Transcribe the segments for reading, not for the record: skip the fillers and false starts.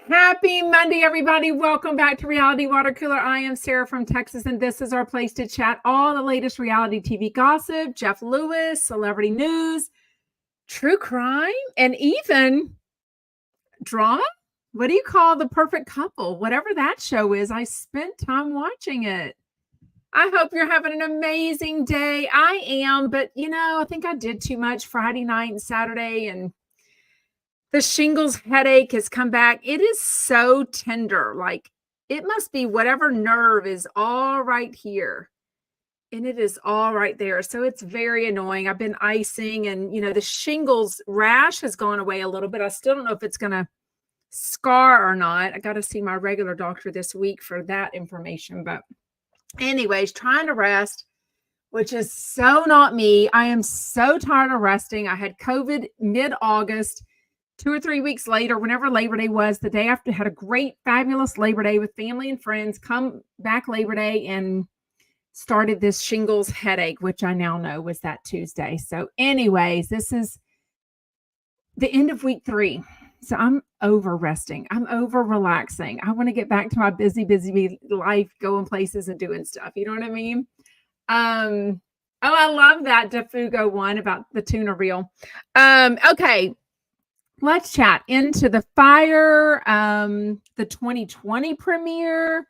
Happy Monday, everybody. Welcome back to Reality Water Cooler. I am Sarah from Texas, and this is our place to chat all the latest reality TV gossip, Jeff Lewis, celebrity news, true crime, and even drama. What do you call The Perfect Couple? Whatever that show is, I spent time watching it. I hope you're having an amazing day. I am, but I think I did too much Friday night and Saturday, and the shingles headache has come back. It is so tender. Like it must be whatever nerve is all right here. And it is all right there. So it's very annoying. I've been icing and, the shingles rash has gone away a little bit. I still don't know if it's going to scar or not. I got to see my regular doctor this week for that information. But anyways, trying to rest, which is so not me. I am so tired of resting. I had COVID mid-August. 2 or 3 weeks later, whenever Labor Day was, the day after, had a great, fabulous Labor Day with family and friends. Come back Labor Day and started this shingles headache, which I now know was that Tuesday. So anyways, this is the end of week 3. So I'm over resting. I'm over relaxing. I want to get back to my busy life, going places and doing stuff. You know what I mean? Oh, I love that DeFugo one about the tuna reel. Okay. Let's chat Into the Fire, the 2020 premiere,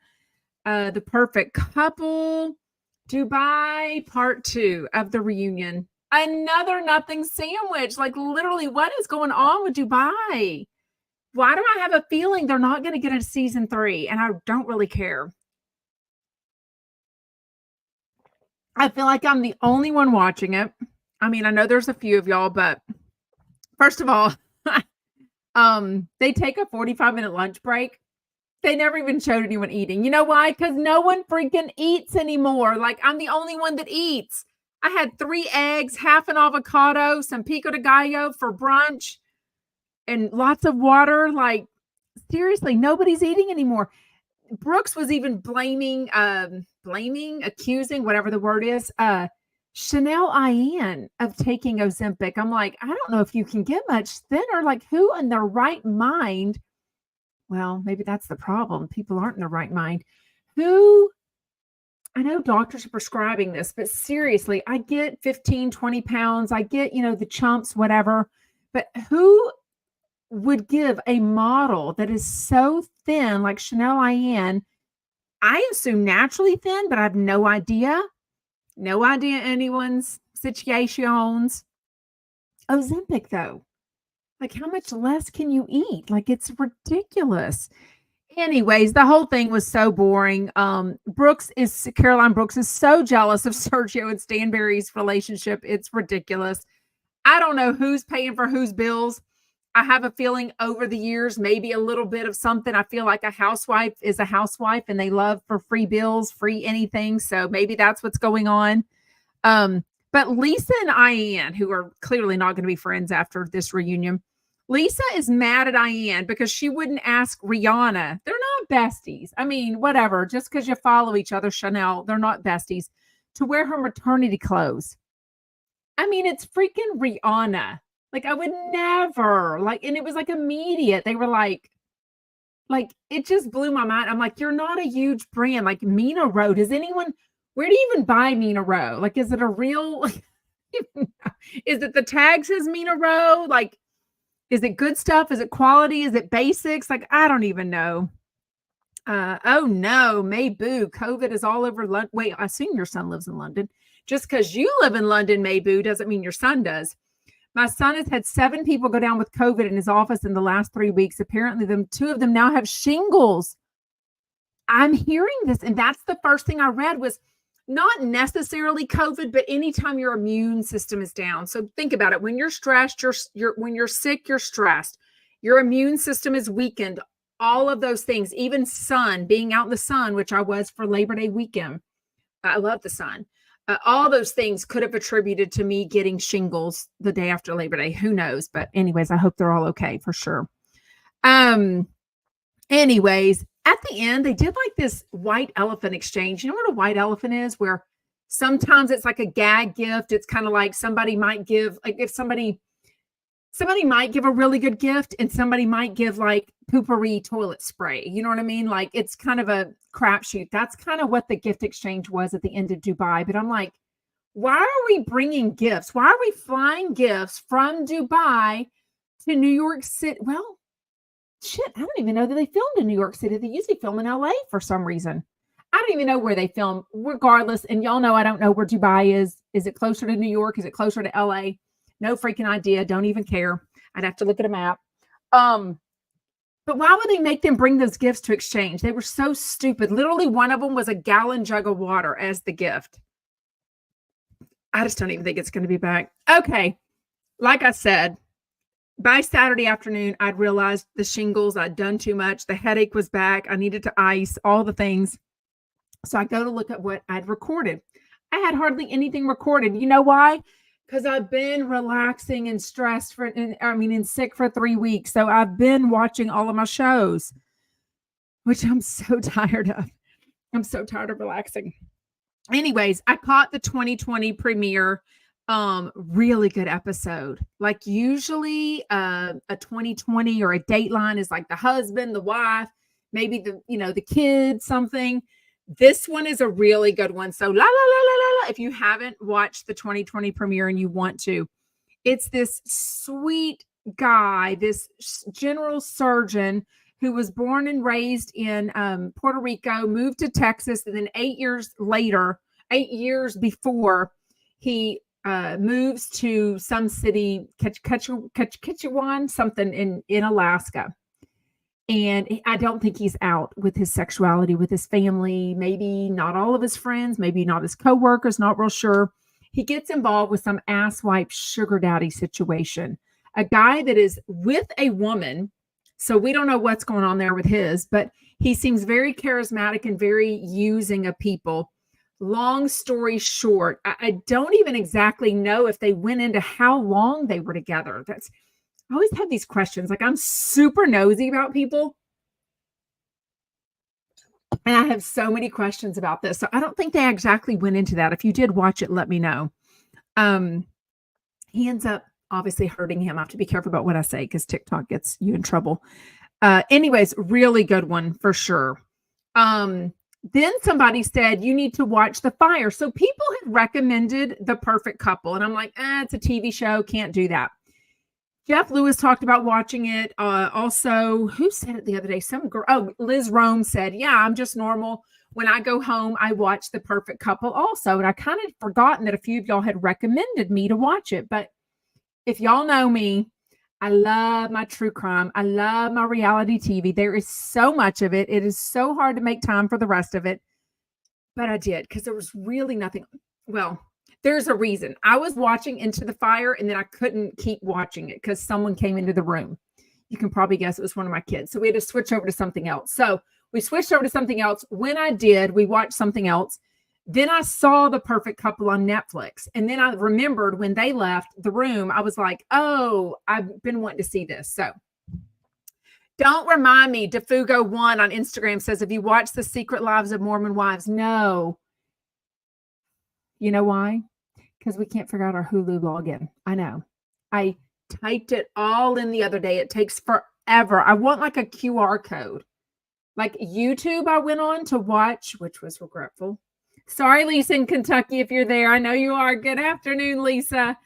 The Perfect Couple, Dubai, part 2 of the reunion. Another nothing sandwich. Like literally, what is going on with Dubai? Why do I have a feeling they're not going to get a season 3? And I don't really care. I feel like I'm the only one watching it. I mean, I know there's a few of y'all, but first of all, they take a 45-minute lunch break. They never even showed anyone eating. You know why? Because no one freaking eats anymore. Like, I'm the only one that eats. I had 3 eggs, half an avocado, some pico de gallo for brunch, and lots of water. Like, seriously, nobody's eating anymore. Brooks was even blaming, accusing, whatever the word is, Chanel Ian of taking Ozempic. I'm like, I don't know if you can get much thinner. Like, who in their right mind? Well, maybe that's the problem. People aren't in their right mind. I know doctors are prescribing this, but seriously, I get 15, 20 pounds. I get, the chumps, whatever. But who would give a model that is so thin like Chanel Ian? I assume naturally thin, but I have no idea. No idea anyone's situations. Ozempic, though. Like, how much less can you eat? Like, it's ridiculous. Anyways, the whole thing was so boring. Caroline Brooks is so jealous of Sergio and Stanberry's relationship. It's ridiculous. I don't know who's paying for whose bills. I have a feeling over the years, maybe a little bit of something. I feel like a housewife is a housewife and they love for free bills, free anything. So maybe that's what's going on. But Lisa and Ian, who are clearly not going to be friends after this reunion, Lisa is mad at Ian because she wouldn't ask Rihanna. They're not besties. I mean, whatever. Just because you follow each other, Chanel, they're not besties. To wear her maternity clothes. I mean, it's freaking Rihanna. Like, I would never, and it was like immediate. They were like, it just blew my mind. I'm like, you're not a huge brand. Like Mina Rowe. Where do you even buy Mina Rowe? Like, is it a real, is it the tag says Mina Rowe? Like, is it good stuff? Is it quality? Is it basics? Like, I don't even know. Oh no, Mayboo, COVID is all over London. Wait, I assume your son lives in London. Just because you live in London, Mayboo, doesn't mean your son does. My son has had 7 people go down with COVID in his office in the last 3 weeks. Apparently, 2 of them now have shingles. I'm hearing this, and that's the first thing I read was not necessarily COVID, but anytime your immune system is down. So think about it. When you're stressed, when you're sick, you're stressed. Your immune system is weakened. All of those things, even being out in the sun, which I was for Labor Day weekend. I love the sun. All those things could have attributed to me getting shingles the day after Labor Day. Who knows? But anyways, I hope they're all okay for sure. Anyways, at the end, they did like this white elephant exchange. You know what a white elephant is? Where sometimes it's like a gag gift. It's kind of like somebody might give, like if somebody somebody might give a really good gift and somebody might give like poopery toilet spray. You know what I mean? Like it's kind of a crapshoot. That's kind of what the gift exchange was at the end of Dubai. But I'm like, why are we bringing gifts? Why are we flying gifts from Dubai to New York City? Well, shit, I don't even know that they filmed in New York City. They usually film in LA for some reason. I don't even know where they film, regardless. And y'all know I don't know where Dubai is. Is it closer to New York? Is it closer to LA? No freaking idea. Don't even care. I'd have to look at a map. But why would they make them bring those gifts to exchange? They were so stupid. Literally, one of them was a gallon jug of water as the gift. I just don't even think it's going to be back. Okay. Like I said, by Saturday afternoon, I'd realized the shingles, I'd done too much. The headache was back. I needed to ice, all the things. So I go to look at what I'd recorded. I had hardly anything recorded. You know why? Because I've been relaxing and stressed and sick for 3 weeks. So I've been watching all of my shows, which I'm so tired of. I'm so tired of relaxing. Anyways, I caught the 2020 premiere. Really good episode. Like usually a 2020 or a Dateline is like the husband, the wife, maybe the kid, something. This one is a really good one. So if you haven't watched the 2020 premiere and you want to, it's this sweet guy, this general surgeon who was born and raised in Puerto Rico, moved to Texas, and then 8 years before, he moves to some city, Ketchiwan, something in Alaska. And I don't think he's out with his sexuality with his family, maybe not all of his friends, maybe not his coworkers, not real sure. He gets involved with some asswipe sugar daddy situation, a guy that is with a woman. So we don't know what's going on there with his, but he seems very charismatic and very using of people. Long story short, I don't even exactly know if they went into how long they were together. I always have these questions. Like I'm super nosy about people. And I have so many questions about this. So I don't think they exactly went into that. If you did watch it, let me know. He ends up obviously hurting him. I have to be careful about what I say because TikTok gets you in trouble. Anyways, really good one for sure. Then somebody said, you need to watch The Fire. So people had recommended The Perfect Couple. And I'm like, it's a TV show. Can't do that. Jeff Lewis talked about watching it. Also, who said it the other day? Some girl. Oh, Liz Rome said, yeah, I'm just normal. When I go home, I watch The Perfect Couple also. And I kind of forgotten that a few of y'all had recommended me to watch it. But if y'all know me, I love my true crime. I love my reality TV. There is so much of it. It is so hard to make time for the rest of it. But I did because there was really nothing. Well, there's a reason. I was watching Into the Fire and then I couldn't keep watching it because someone came into the room. You can probably guess it was one of my kids. So we had to switch over to something else. So we switched over to something else. When I did, we watched something else. Then I saw The Perfect Couple on Netflix. And then I remembered when they left the room, I was like, oh, I've been wanting to see this. So don't remind me. Defugo1 on Instagram says, have you watched The Secret Lives of Mormon Wives? No. You know why? Because we can't figure out our Hulu login. I know. I typed it all in the other day. It takes forever. I want like a QR code. Like YouTube, I went on to watch, which was regretful. Sorry, Lisa in Kentucky, if you're there. I know you are. Good afternoon, Lisa.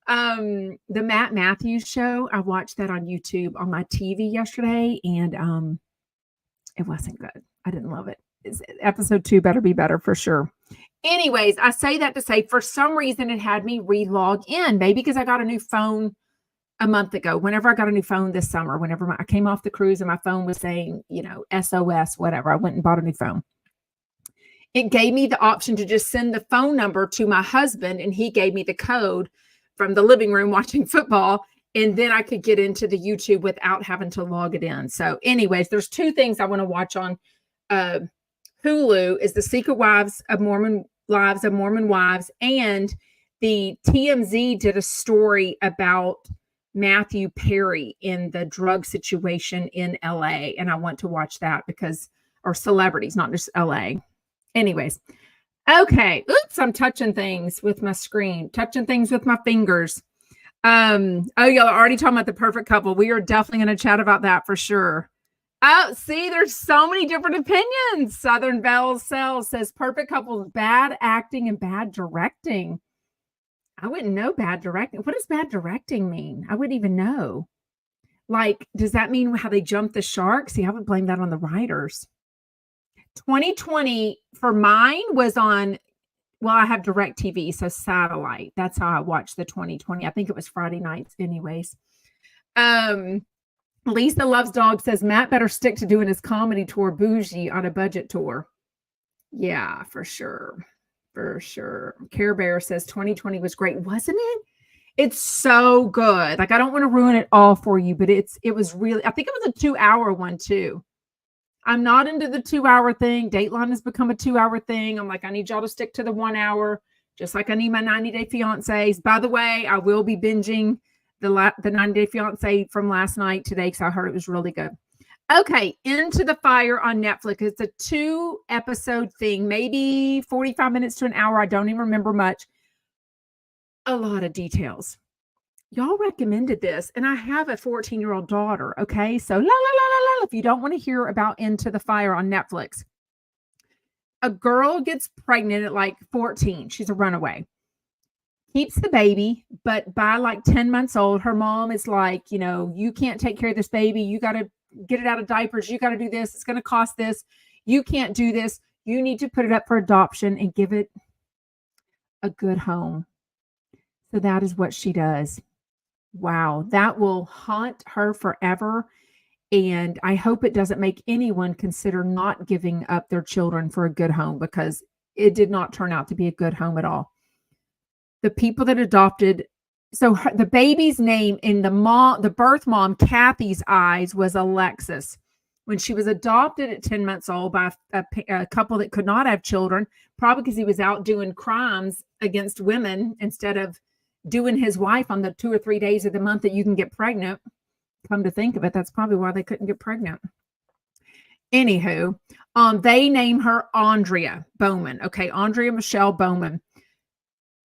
The Matt Matthews show, I watched that on YouTube on my TV yesterday, and it wasn't good. I didn't love it. Episode 2 better be better for sure. Anyways, I say that to say, for some reason, it had me re-log in. Maybe because I got a new phone a month ago. Whenever I got a new phone this summer, whenever I came off the cruise and my phone was saying, SOS, whatever, I went and bought a new phone. It gave me the option to just send the phone number to my husband, and he gave me the code from the living room watching football, and then I could get into the YouTube without having to log it in. So anyways, there's 2 things I want to watch on Hulu is The Secret Lives of Mormon Wives, and the TMZ did a story about Matthew Perry in the drug situation in LA, and I want to watch that or celebrities, not just LA. Anyways, okay. Oops, I'm touching things with my screen, touching things with my fingers. Oh, y'all are already talking about The Perfect Couple. We are definitely going to chat about that for sure. Oh, see, there's so many different opinions. Southern Belle Cell says Perfect Couple is bad acting and bad directing. I wouldn't know bad directing. What does bad directing mean? I wouldn't even know. Like, does that mean how they jumped the shark? See, I would blame that on the writers. 2020 for mine was on, well, I have DirecTV, so satellite. That's how I watched the 2020. I think it was Friday nights anyways. Lisa Loves Dog says Matt better stick to doing his comedy tour bougie on a budget tour. Yeah, for sure. For sure. Care Bear says 2020 was great, wasn't it? It's so good. Like, I don't want to ruin it all for you, but it was really, I think it was a 2-hour one too. I'm not into the 2-hour thing. Dateline has become a 2-hour thing. I'm like, I need y'all to stick to the 1 hour, just like I need my 90-day fiancés. By the way, I will be binging the 90-day fiancé from last night today because I heard it was really good. Okay, Into the Fire on Netflix. It's a 2-episode thing, maybe 45 minutes to an hour. I don't even remember much. A lot of details. Y'all recommended this, and I have a 14-year-old daughter. Okay, so if you don't want to hear about Into the Fire on Netflix, a girl gets pregnant at like 14. She's a runaway. Keeps the baby, but by like 10 months old, her mom is like, you can't take care of this baby. You got to get it out of diapers. You got to do this. It's going to cost this. You can't do this. You need to put it up for adoption and give it a good home. So that is what she does. Wow, that will haunt her forever. And I hope it doesn't make anyone consider not giving up their children for a good home, because it did not turn out to be a good home at all. The people that adopted, so the baby's name in the birth mom, Kathy's eyes, was Alexis. When she was adopted at 10 months old by a couple that could not have children, probably because he was out doing crimes against women instead of doing his wife on the 2 or 3 days of the month that you can get pregnant. Come to think of it, that's probably why they couldn't get pregnant. Anywho, they name her Andrea Bowman. Okay, Andrea Michelle Bowman.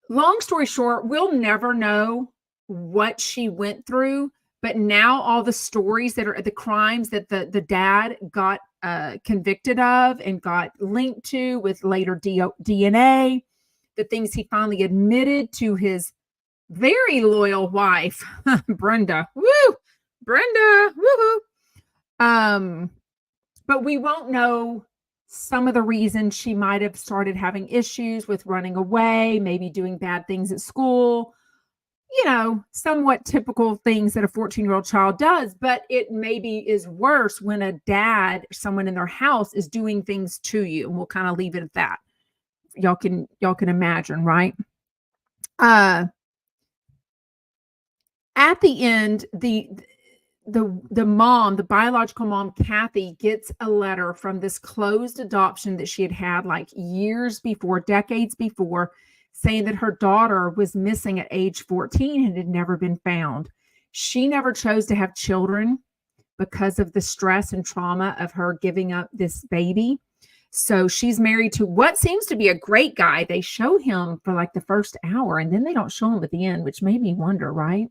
Long story short, we'll never know what she went through, but now all the stories that are the crimes that the dad got convicted of and got linked to with later DNA, the things he finally admitted to his very loyal wife, Brenda. Woo! Brenda. Woohoo. But we won't know some of the reasons she might have started having issues with running away, maybe doing bad things at school, somewhat typical things that a 14-year-old child does. But it maybe is worse when a dad, someone in their house, is doing things to you. And we'll kind of leave it at that. Y'all can imagine, right? At the end, the mom, the biological mom, Kathy, gets a letter from this closed adoption that she had like years before, decades before, saying that her daughter was missing at age 14 and had never been found. She never chose to have children because of the stress and trauma of her giving up this baby. So she's married to what seems to be a great guy. They show him for like the first hour, and then they don't show him at the end, which made me wonder, right?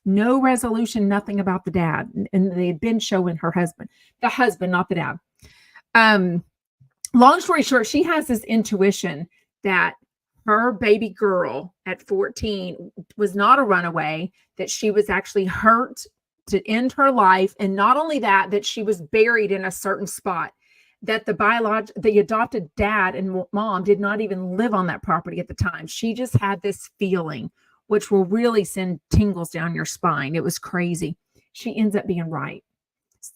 No resolution, nothing about the dad. And they had been showing her husband, the husband, not the dad. Long story short, she has this intuition that her baby girl at 14 was not a runaway, that she was actually hurt to end her life. And not only that, that she was buried in a certain spot, that the adopted dad and mom did not even live on that property at the time. She just had this feeling, which will really send tingles down your spine. It was crazy. She ends up being right.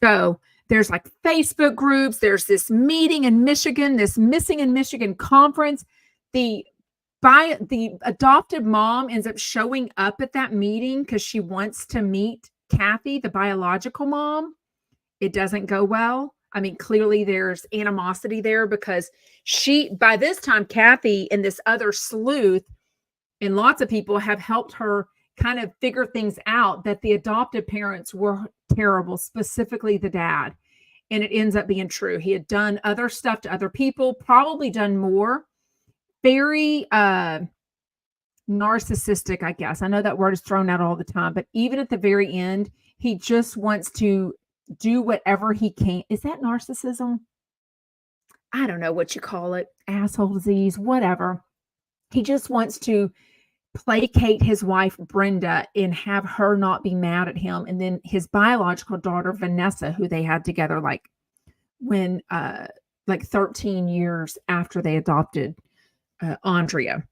So there's like Facebook groups. There's this meeting in Michigan, this Missing in Michigan conference. The adopted mom ends up showing up at that meeting because she wants to meet Kathy, the biological mom. It doesn't go well. I mean, clearly there's animosity there because by this time, Kathy and this other sleuth and lots of people have helped her kind of figure things out, that the adoptive parents were terrible, specifically the dad. And it ends up being true. He had done other stuff to other people, probably done more. Very narcissistic, I guess. I know that word is thrown out all the time, but even at the very end, he just wants to do whatever he can. Is that narcissism? I don't know what you call it. Asshole disease, whatever. He just wants to placate his wife, Brenda, and have her not be mad at him. And then his biological daughter, Vanessa, who they had together when 13 years after they adopted Andrea.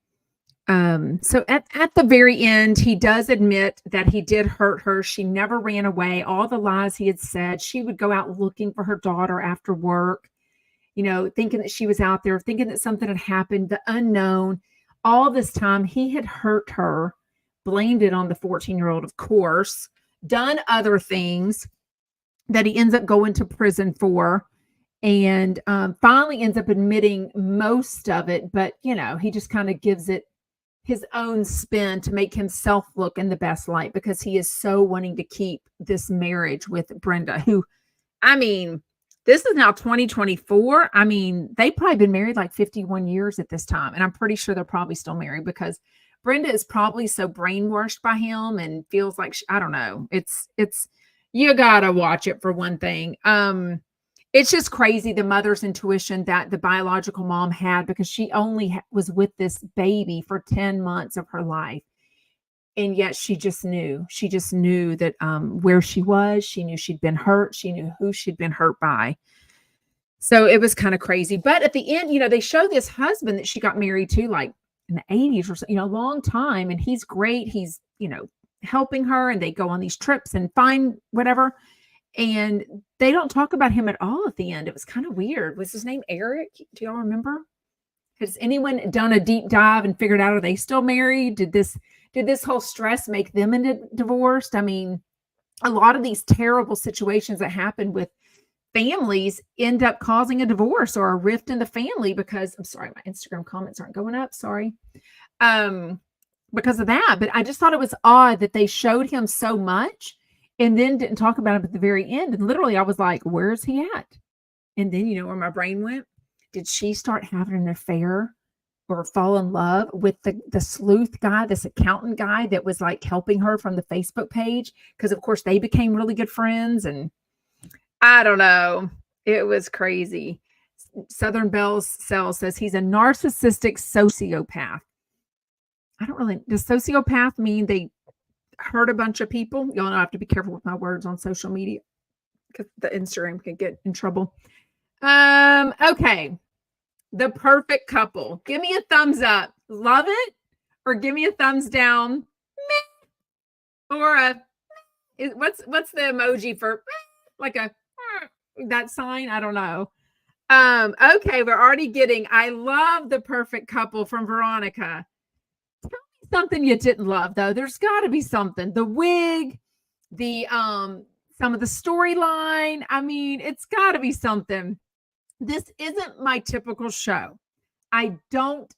So at the very end, he does admit that he did hurt her. She never ran away. All the lies he had said, she would go out looking for her daughter after work, thinking that she was out there, thinking that something had happened, the unknown. All this time he had hurt her, blamed it on the 14-year-old, of course, done other things that he ends up going to prison for, and finally ends up admitting most of it. But, he just kind of gives it his own spin to make himself look in the best light, because he is so wanting to keep this marriage with Brenda, who, this is now 2024. They've probably been married like 51 years at this time. And I'm pretty sure they're probably still married, because Brenda is probably so brainwashed by him and feels like, I don't know. It's, you gotta watch it for one thing. It's just crazy, the mother's intuition that the biological mom had, because she only was with this baby for 10 months of her life. And yet she just knew that where she was, she knew she'd been hurt. She knew who she'd been hurt by. So it was kind of crazy. But at the end, they show this husband that she got married to like in the 80s or so, a long time. And he's great. He's, helping her, and they go on these trips and find whatever. And they don't talk about him at all at the end. It was kind of weird. Was his name Eric? Do y'all remember? Has anyone done a deep dive and figured out, are they still married? Did this whole stress make them divorced? A lot of these terrible situations that happen with families end up causing a divorce or a rift in the family because, I'm sorry, my Instagram comments aren't going up. Sorry. Because of that. But I just thought it was odd that they showed him so much and then didn't talk about him at the very end. And literally I was like, where's he at? And then, where my brain went? Did she start having an affair or fall in love with the sleuth guy, this accountant guy that was like helping her from the Facebook page? Because of course they became really good friends, and I don't know. It was crazy. Southern Belle Cell says he's a narcissistic sociopath. Does sociopath mean they hurt a bunch of people? Y'all know I have to be careful with my words on social media because the Instagram can get in trouble. Okay. The Perfect Couple. Give me a thumbs up. Love it? Or give me a thumbs down. Meh. Or what's the emoji for like that sign? I don't know. Okay, we're already getting, I love The Perfect Couple from Veronica. Tell me something you didn't love though. There's got to be something. The wig, the some of the storyline. It's got to be something. This isn't my typical show. I like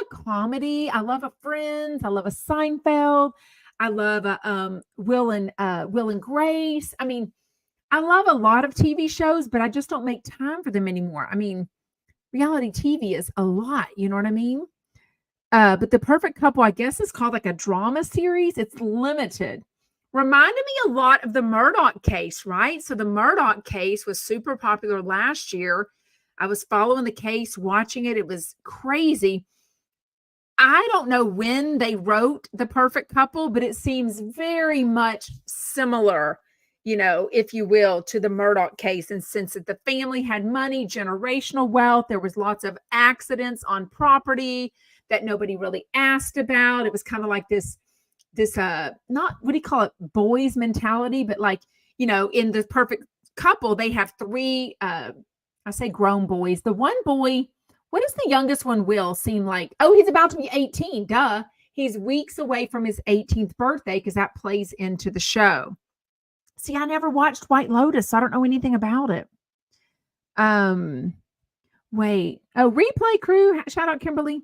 a comedy. I love a Friends. I love a Seinfeld. I love a Will and Grace. I love a lot of TV shows, but I just don't make time for them anymore. Reality TV is a lot, you know what I mean? But The Perfect Couple, I guess, is called like a drama series. It's limited. Reminded me a lot of the Murdaugh case, right? So the Murdaugh case was super popular last year. I was following the case, watching it. It was crazy. I don't know when they wrote The Perfect Couple, but it seems very much similar, if you will, to the Murdaugh case. And since the family had money, generational wealth, there was lots of accidents on property that nobody really asked about. It was kind of like this not, what do you call it, boys mentality, but like, in The Perfect Couple, they have three, I say grown boys. The one boy, what does the youngest one, Will, seem like? Oh, he's about to be 18. Duh. He's weeks away from his 18th birthday because that plays into the show. See, I never watched White Lotus, so I don't know anything about it. Wait. Oh, Replay Crew. Shout out Kimberly.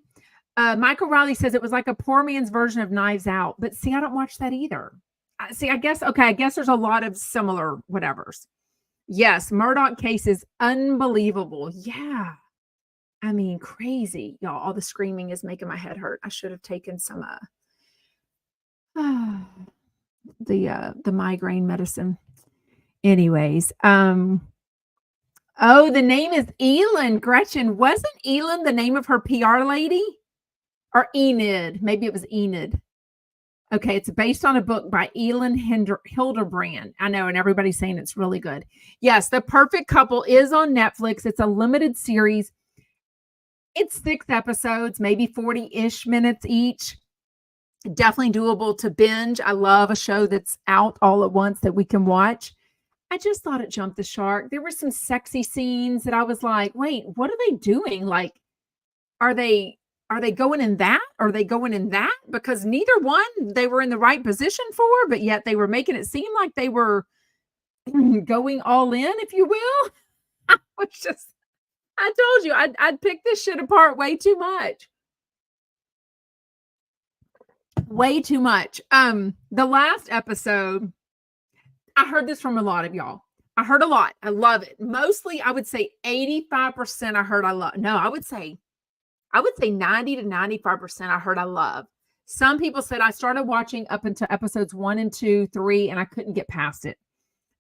Michael Riley says it was like a poor man's version of Knives Out. But see, I don't watch that either. I guess there's a lot of similar whatevers. Yes, Murdaugh case is unbelievable. Yeah. I mean, crazy, y'all. All the screaming is making my head hurt. I should have taken some the migraine medicine. Anyways, oh, the name is Elin. Gretchen, wasn't Elin the name of her PR lady? Or Enid? Maybe it was Enid. Okay, it's based on a book by Elin Hilderbrand. I know, and everybody's saying it's really good. Yes, The Perfect Couple is on Netflix. It's a limited series. It's 6 episodes, maybe 40-ish minutes each. Definitely doable to binge. I love a show that's out all at once that we can watch. I just thought it jumped the shark. There were some sexy scenes that I was like, wait, what are they doing? Like, are they going in that? Are they going in that? Because neither one they were in the right position for, but yet they were making it seem like they were going all in, if you will. I told you I'd pick this shit apart way too much. Way too much. The last episode, I heard this from a lot of y'all. I heard a lot. I love it. Mostly, I would say 85% I heard I love. No, I would say 90 to 95% I heard I love. Some people said I started watching up into episodes 1 and 2, 3, and I couldn't get past it.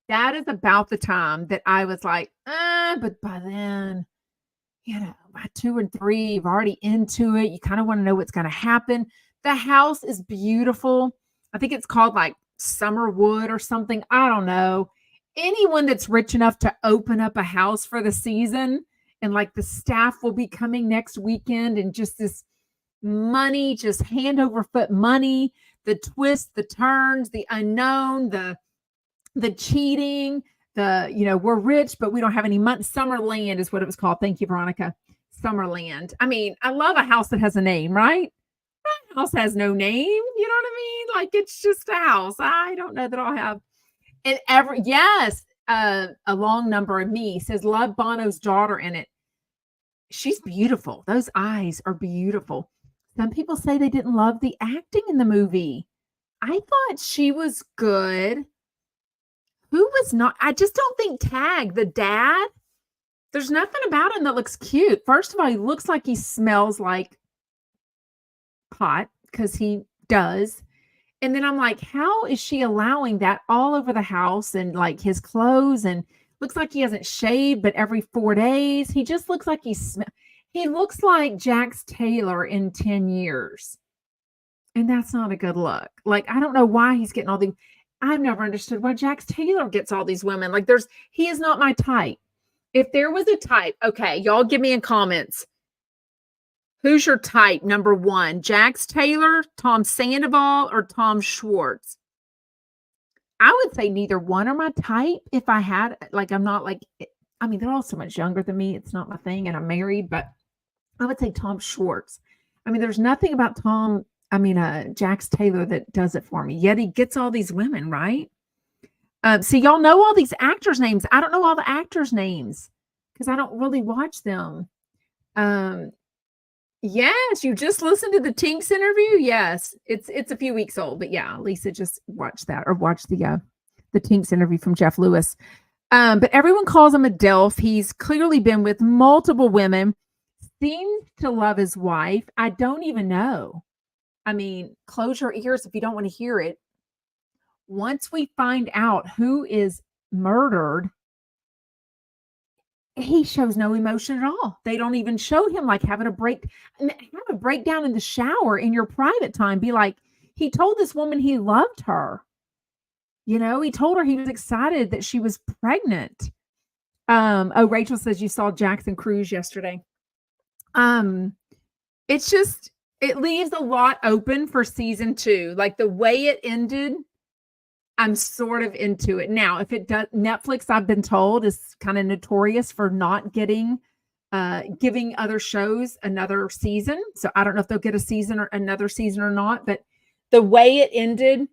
That is about the time that I was like, but by then, by 2 and 3, you're already into it. You kind of want to know what's going to happen. The house is beautiful. I think it's called like Summerwood or something. I don't know. Anyone that's rich enough to open up a house for the season, and like the staff will be coming next weekend, and just this money, just hand over foot money, the twists, the turns, the unknown, the cheating, we're rich, but we don't have any money. Summerland is what it was called. Thank you, Veronica. Summerland. I mean, I love a house that has a name, right? That house has no name. You know what I mean? Like, it's just a house. I don't know that I'll have. And a long number of me says love Bono's daughter in it. She's beautiful. Those eyes are beautiful. Some people say they didn't love the acting in the movie. I thought she was good. Who was not? I just don't think Tag, the dad, there's nothing about him that looks cute. First of all, he looks like he smells like pot, because he does. And then I'm like, how is she allowing that all over the house, and like his clothes, and looks like he hasn't shaved, but every 4 days. He just looks like he looks like Jax Taylor in 10 years. And that's not a good look. Like, I don't know why he's getting all these. I've never understood why Jax Taylor gets all these women. Like, he is not my type. If there was a type, okay, y'all give me in comments. Who's your type? Number 1, Jax Taylor, Tom Sandoval, or Tom Schwartz? I would say neither one are my type. If I had, like, I'm not like, I mean, they're all so much younger than me. It's not my thing, and I'm married, but I would say Tom Schwartz. I mean, there's nothing about Jax Taylor that does it for me. Yet he gets all these women, right? See, y'all know all these actors' names. I don't know all the actors' names because I don't really watch them. Yes, you just listened to the Tinks interview. Yes, it's a few weeks old, but yeah, Lisa just watched that, or watched the Tinks interview from Jeff Lewis. But everyone calls him a DILF. He's clearly been with multiple women. Seems to love his wife. I don't even know. I mean, close your ears if you don't want to hear it. Once we find out who is murdered, he shows no emotion at all. They don't even show him like having a breakdown in the shower in your private time. Be like, he told this woman he loved her. He told her he was excited that she was pregnant. Rachel says you saw Jackson Cruz yesterday. It's just, it leaves a lot open for season 2. Like the way it ended, I'm sort of into it. Now, if it does, Netflix, I've been told, is kind of notorious for not giving other shows another season. So I don't know if they'll get a season or another season or not, but the way it ended,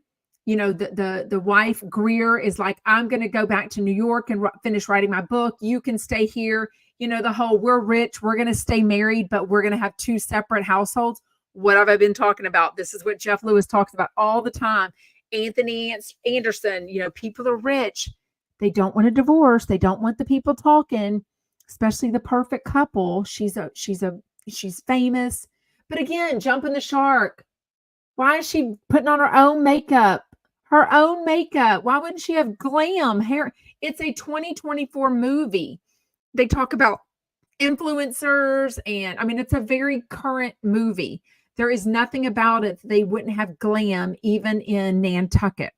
the wife Greer is like, I'm going to go back to New York and finish writing my book. You can stay here. The whole, we're rich, we're going to stay married, but we're going to have 2 separate households. What have I been talking about? This is what Jeff Lewis talks about all the time. Anthony Anderson, people are rich. They don't want a divorce. They don't want the people talking. especially the perfect couple. She's famous. But again, jumping the shark. Why is she putting on her own makeup? Her own makeup. Why wouldn't she have glam hair? It's a 2024 movie. They talk about influencers, and I mean, it's a very current movie. There is nothing about it they wouldn't have glam, even in Nantucket.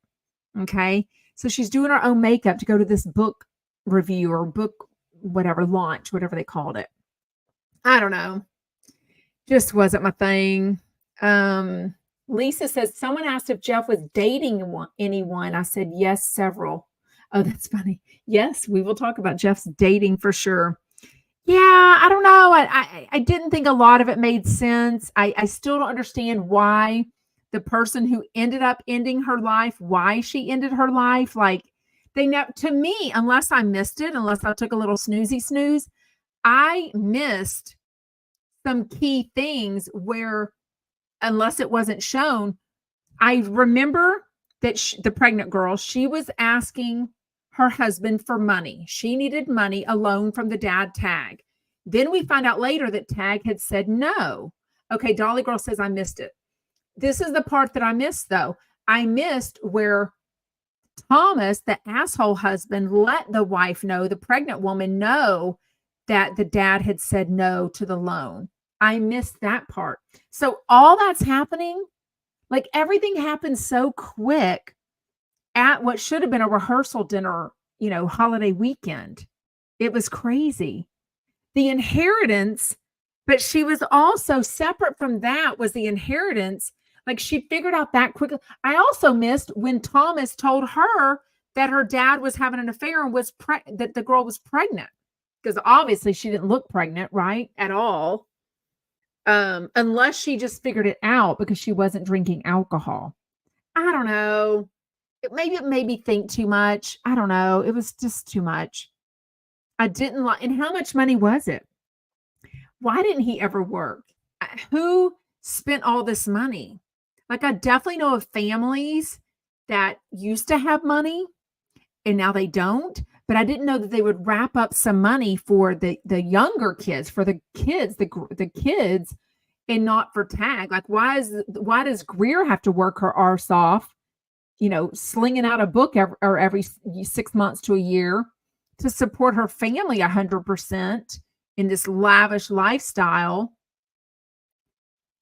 Okay. So she's doing her own makeup to go to this book review or book, whatever, launch, whatever they called it. I don't know. Just wasn't my thing. Lisa says, someone asked if Jeff was dating anyone. I said, yes, several. Oh, that's funny. Yes, we will talk about Jeff's dating for sure. Yeah, I don't know. I didn't think a lot of it made sense. I still don't understand why the person who ended up ending her life, why she ended her life. Like, they know, to me, unless I missed it, unless I took a little snooze, I missed some key things where, unless it wasn't shown, I remember that the pregnant girl, she was asking her husband for money. She needed money, a loan from the dad, Tag. Then we find out later that Tag had said no. Okay, Dolly Girl says I missed it. This is the part that I missed, though. I missed where Thomas, the asshole husband, let the wife know, the pregnant woman know, that the dad had said no to the loan. I missed that part. So all that's happening, like everything happened so quick at what should have been a rehearsal dinner, holiday weekend. It was crazy. The inheritance, but she was also separate from that, was the inheritance. Like, she figured out that quickly. I also missed when Thomas told her that her dad was having an affair and that the girl was pregnant, because obviously she didn't look pregnant, right? At all. Unless she just figured it out because she wasn't drinking alcohol. I don't know. Maybe it made me think too much. I don't know. It was just too much. I didn't like. And how much money was it? Why didn't he ever work? Who spent all this money? Like, I definitely know of families that used to have money and now they don't. But I didn't know that they would wrap up some money for the younger kids, for the kids, the kids, and not for Tag. Like, why does Greer have to work her arse off, slinging out a book every 6 months to a year to support her family 100% in this lavish lifestyle?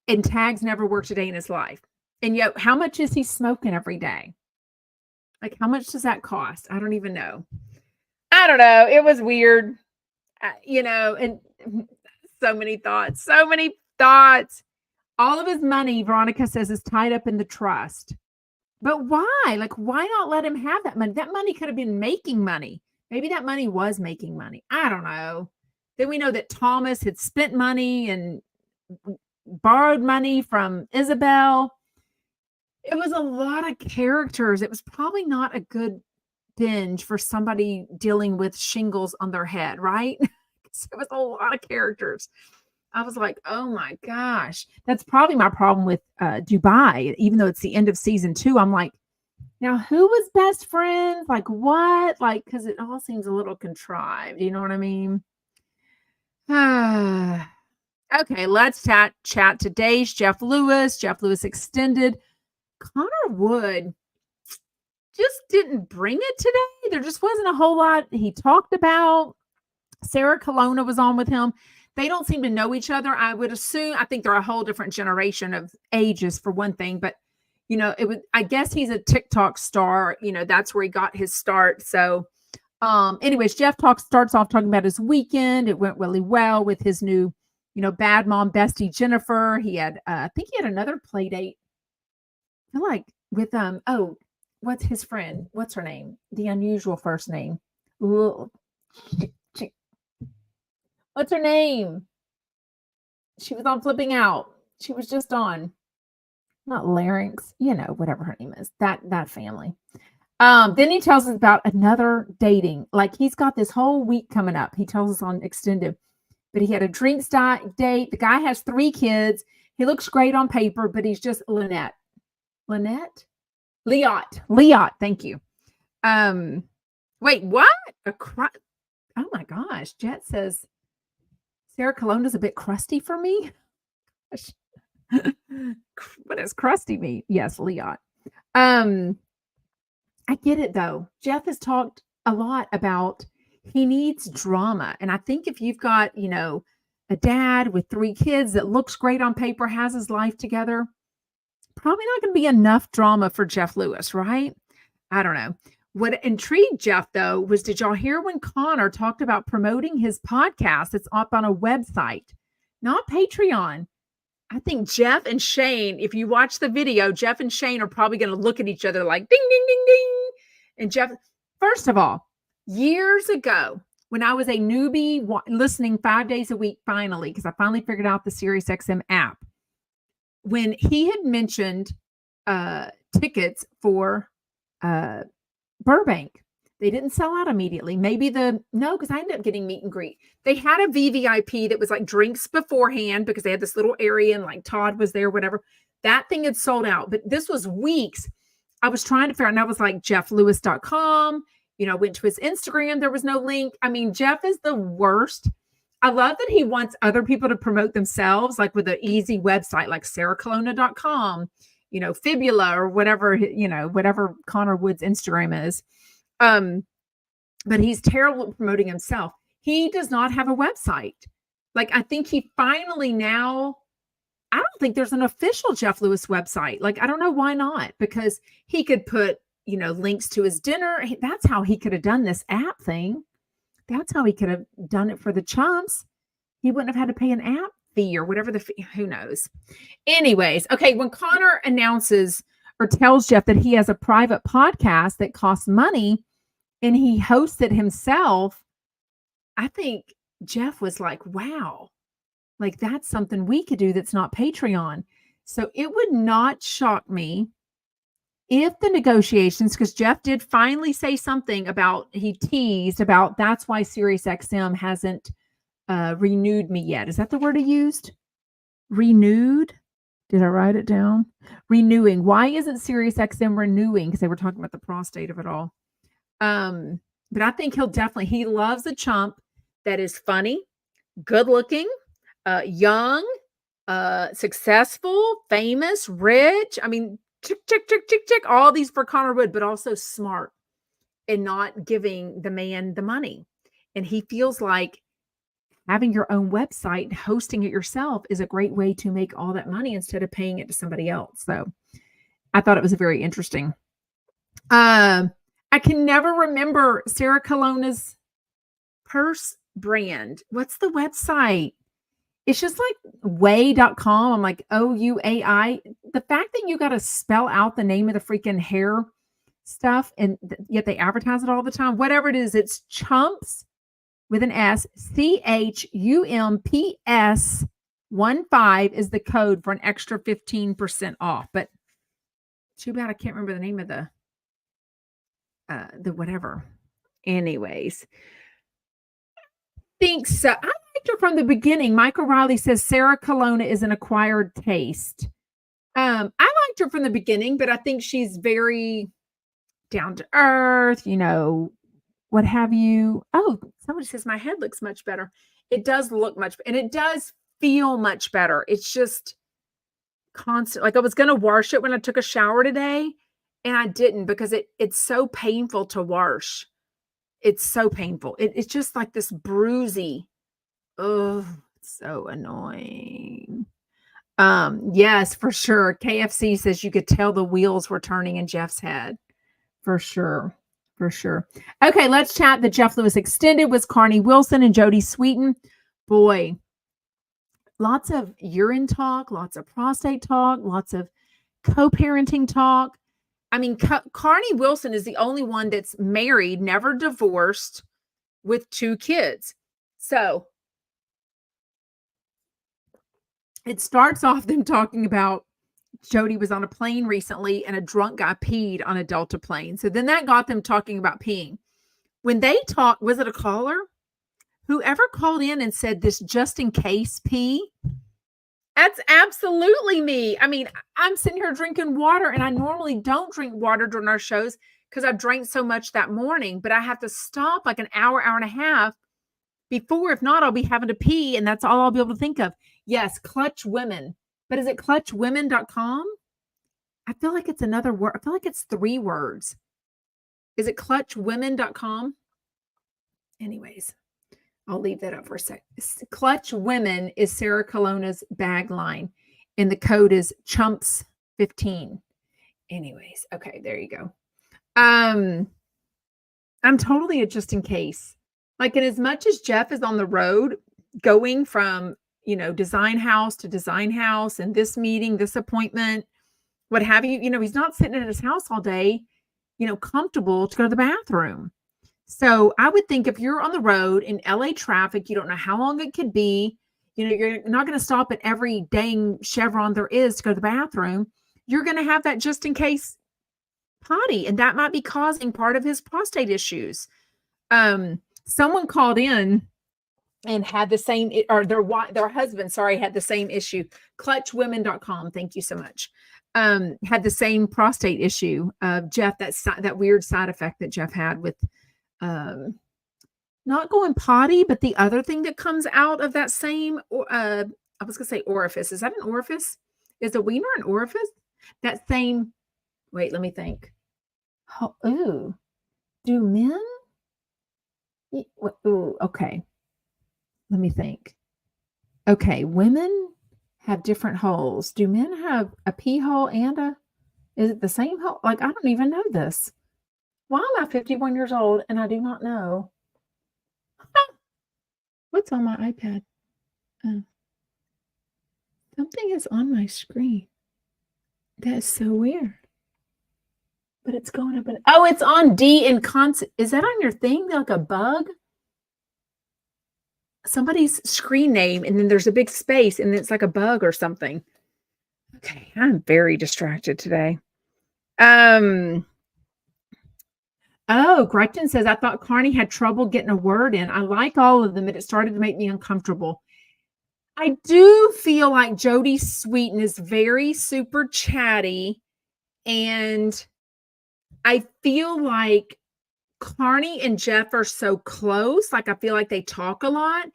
And Tag's never worked a day in his life. And yet, how much is he smoking every day? Like, how much does that cost? I don't even know. I don't know. It was weird, and so many thoughts. All of his money, Veronica says, is tied up in the trust. But why? Like, why not let him have that money? That money could have been making money. Maybe that money was making money. I don't know. Then we know that Thomas had spent money and borrowed money from Isabel. It was a lot of characters. It was probably not a good binge for somebody dealing with shingles on their head, right? It was a lot of characters. I was like, oh my gosh. That's probably my problem with Dubai. Even though it's the end of season 2, I'm like, now who was best friends? Like, what? Like, because it all seems a little contrived. You know what I mean? Okay, let's chat today's Jeff Lewis extended. Connor Wood just didn't bring it today. There just wasn't a whole lot he talked about. Sarah Colonna was on with him. They don't seem to know each other. I would assume, I think they're a whole different generation of ages for one thing, but I guess he's a TikTok star. That's where he got his start. So anyways, Jeff starts off talking about his weekend. It went really well with his new, bad mom bestie, Jennifer. He had, I think he had another play date. I feel like with, what's his friend? What's her name? The unusual first name. What's her name? She was on Flipping Out. She was just on, not Larynx, whatever her name is. That family. Then he tells us about another dating. Like, he's got this whole week coming up. He tells us on extended, but he had a drinks date. The guy has 3 kids. He looks great on paper, but he's just Liot. Thank you. Wait, what? Oh my gosh. Jet says Sarah Colonna's a bit crusty for me. Gosh. What does crusty mean? Yes, Leon. Um, I get it though. Jeff has talked a lot about he needs drama. And I think if you've got, a dad with 3 kids that looks great on paper, has his life together, probably not going to be enough drama for Jeff Lewis, right? I don't know. What intrigued Jeff, though, was did y'all hear when Connor talked about promoting his podcast that's up on a website, not Patreon? I think Jeff and Shane, if you watch the video, Jeff and Shane are probably going to look at each other like ding, ding, ding, ding. And Jeff, first of all, years ago, when I was a newbie listening 5 days a week, finally, because I finally figured out the SiriusXM app, when he had mentioned tickets for Burbank, they didn't sell out immediately. Because I ended up getting meet and greet. They had a VVIP that was like drinks beforehand because they had this little area and like Todd was there, whatever. That thing had sold out, but this was weeks. I was trying to figure out, and I was like jefflewis.com, went to his Instagram. There was no link. I mean, Jeff is the worst. I love that he wants other people to promote themselves, like with an easy website like sarahcolonna.com, Fibula or whatever, whatever Connor Wood's Instagram is. But he's terrible at promoting himself. He does not have a website. Like, I think he finally now, I don't think there's an official Jeff Lewis website. Like, I don't know why not, because he could put, links to his dinner. That's how he could have done this app thing. That's how he could have done it for the chumps. He wouldn't have had to pay an app fee or whatever the fee, who knows. Anyways, okay, when Connor announces or tells Jeff that he has a private podcast that costs money and he hosts it himself, I think Jeff was like, wow, like that's something we could do that's not Patreon. So it would not shock me if the negotiations, because Jeff did finally say something about, he teased about that's why SiriusXM hasn't renewed me yet. Is that the word he used? Renewed? Did I write it down? Renewing. Why isn't SiriusXM renewing? Because they were talking about the prostate of it all. But I think he loves a chump that is funny, good looking, young, successful, famous, rich. I mean, tick, all these for Connor Wood, but also smart and not giving the man the money. And he feels like having your own website, hosting it yourself is a great way to make all that money instead of paying it to somebody else. So I thought it was very interesting. I can never remember Sarah Colonna's purse brand. What's the website? It's just like way.com. I'm like, OUAI. The fact that you got to spell out the name of the freaking hair stuff and yet they advertise it all the time. Whatever it is, it's chumps with an S, CHUMPS 15 is the code for an extra 15% off. But too bad I can't remember the name of the whatever. Anyways, think so. I liked her from the beginning. Michael Riley says Sarah Colonna is an acquired taste. I liked her from the beginning, but I think she's very down to earth, what have you. Oh, somebody says my head looks much better. It does look much, and it does feel much better. It's just constant. Like I was going to wash it when I took a shower today, and I didn't because it's so painful to wash. It's so painful. It's just like this bruisey. Oh, it's so annoying. Yes, for sure. KFC says you could tell the wheels were turning in Jeff's head. For sure. For sure. Okay, let's chat. The Jeff Lewis Extended was Carney Wilson and Jodie Sweetin. Boy, lots of urine talk, lots of prostate talk, lots of co-parenting talk. I mean, Carney Wilson is the only one that's married, never divorced, with 2 kids. So it starts off them talking about Jodie was on a plane recently and a drunk guy peed on a Delta plane. So then that got them talking about peeing. When they talked, was it a caller? Whoever called in and said this just in case pee? That's absolutely me. I mean, I'm sitting here drinking water and I normally don't drink water during our shows because I drank so much that morning, but I have to stop like an hour and a half before. If not, I'll be having to pee, and that's all I'll be able to think of. Yes, Clutch Women. But is it clutchwomen.com? I feel like it's another word. I feel like it's 3 words. Is it clutchwomen.com? Anyways, I'll leave that up for a sec. Clutch Women is Sarah Colonna's bag line, and the code is chumps15. Anyways, okay, there you go. I'm totally a just in case. Like, and as much as Jeff is on the road going from, design house to design house, and this meeting, this appointment, what have you, he's not sitting at his house all day, comfortable to go to the bathroom. So I would think if you're on the road in LA traffic, you don't know how long it could be, you're not going to stop at every dang Chevron there is to go to the bathroom. You're going to have that just in case potty, and that might be causing part of his prostate issues. Someone called in and had the same, or their husband, had the same issue. Clutchwomen.com. Thank you so much. Had the same prostate issue. Jeff, that weird side effect that Jeff had with, not going potty, but the other thing that comes out of that same, I was going to say orifice. Is that an orifice? Is a wiener an orifice? That same, wait, let me think. Oh, ooh, do men? Ooh, okay. Let me think. Okay, women have different holes. Do men have a pee hole and is it the same hole? Like, I don't even know this. Why am I 51 years old and I do not know? What's on my iPad? Something is on my screen. That is so weird. But it's going up. Oh, it's on D in constant. Is that on your thing? Like a bug? Somebody's screen name, and then there's a big space, and it's like a bug or something. Okay, I'm very distracted today. Oh, Gretchen says, I thought Carney had trouble getting a word in. I like all of them, but it started to make me uncomfortable. I do feel like Jody Sweeten is very super chatty, and I feel like Carney and Jeff are so close. Like, I feel like they talk a lot.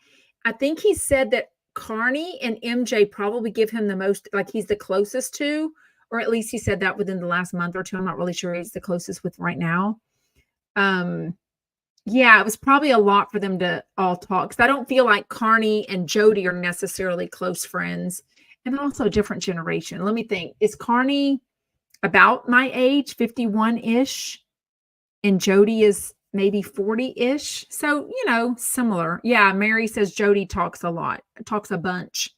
I think he said that Carney and MJ probably give him the most, like he's the closest to, or at least he said that within the last month or two. I'm not really sure he's the closest with right now. Yeah, it was probably a lot for them to all talk, because I don't feel like Carney and Jody are necessarily close friends, and also a different generation. Let me think. Is Carney about my age, 51-ish? And Jody is maybe 40-ish. So, similar. Yeah, Mary says Jody talks a lot, talks a bunch.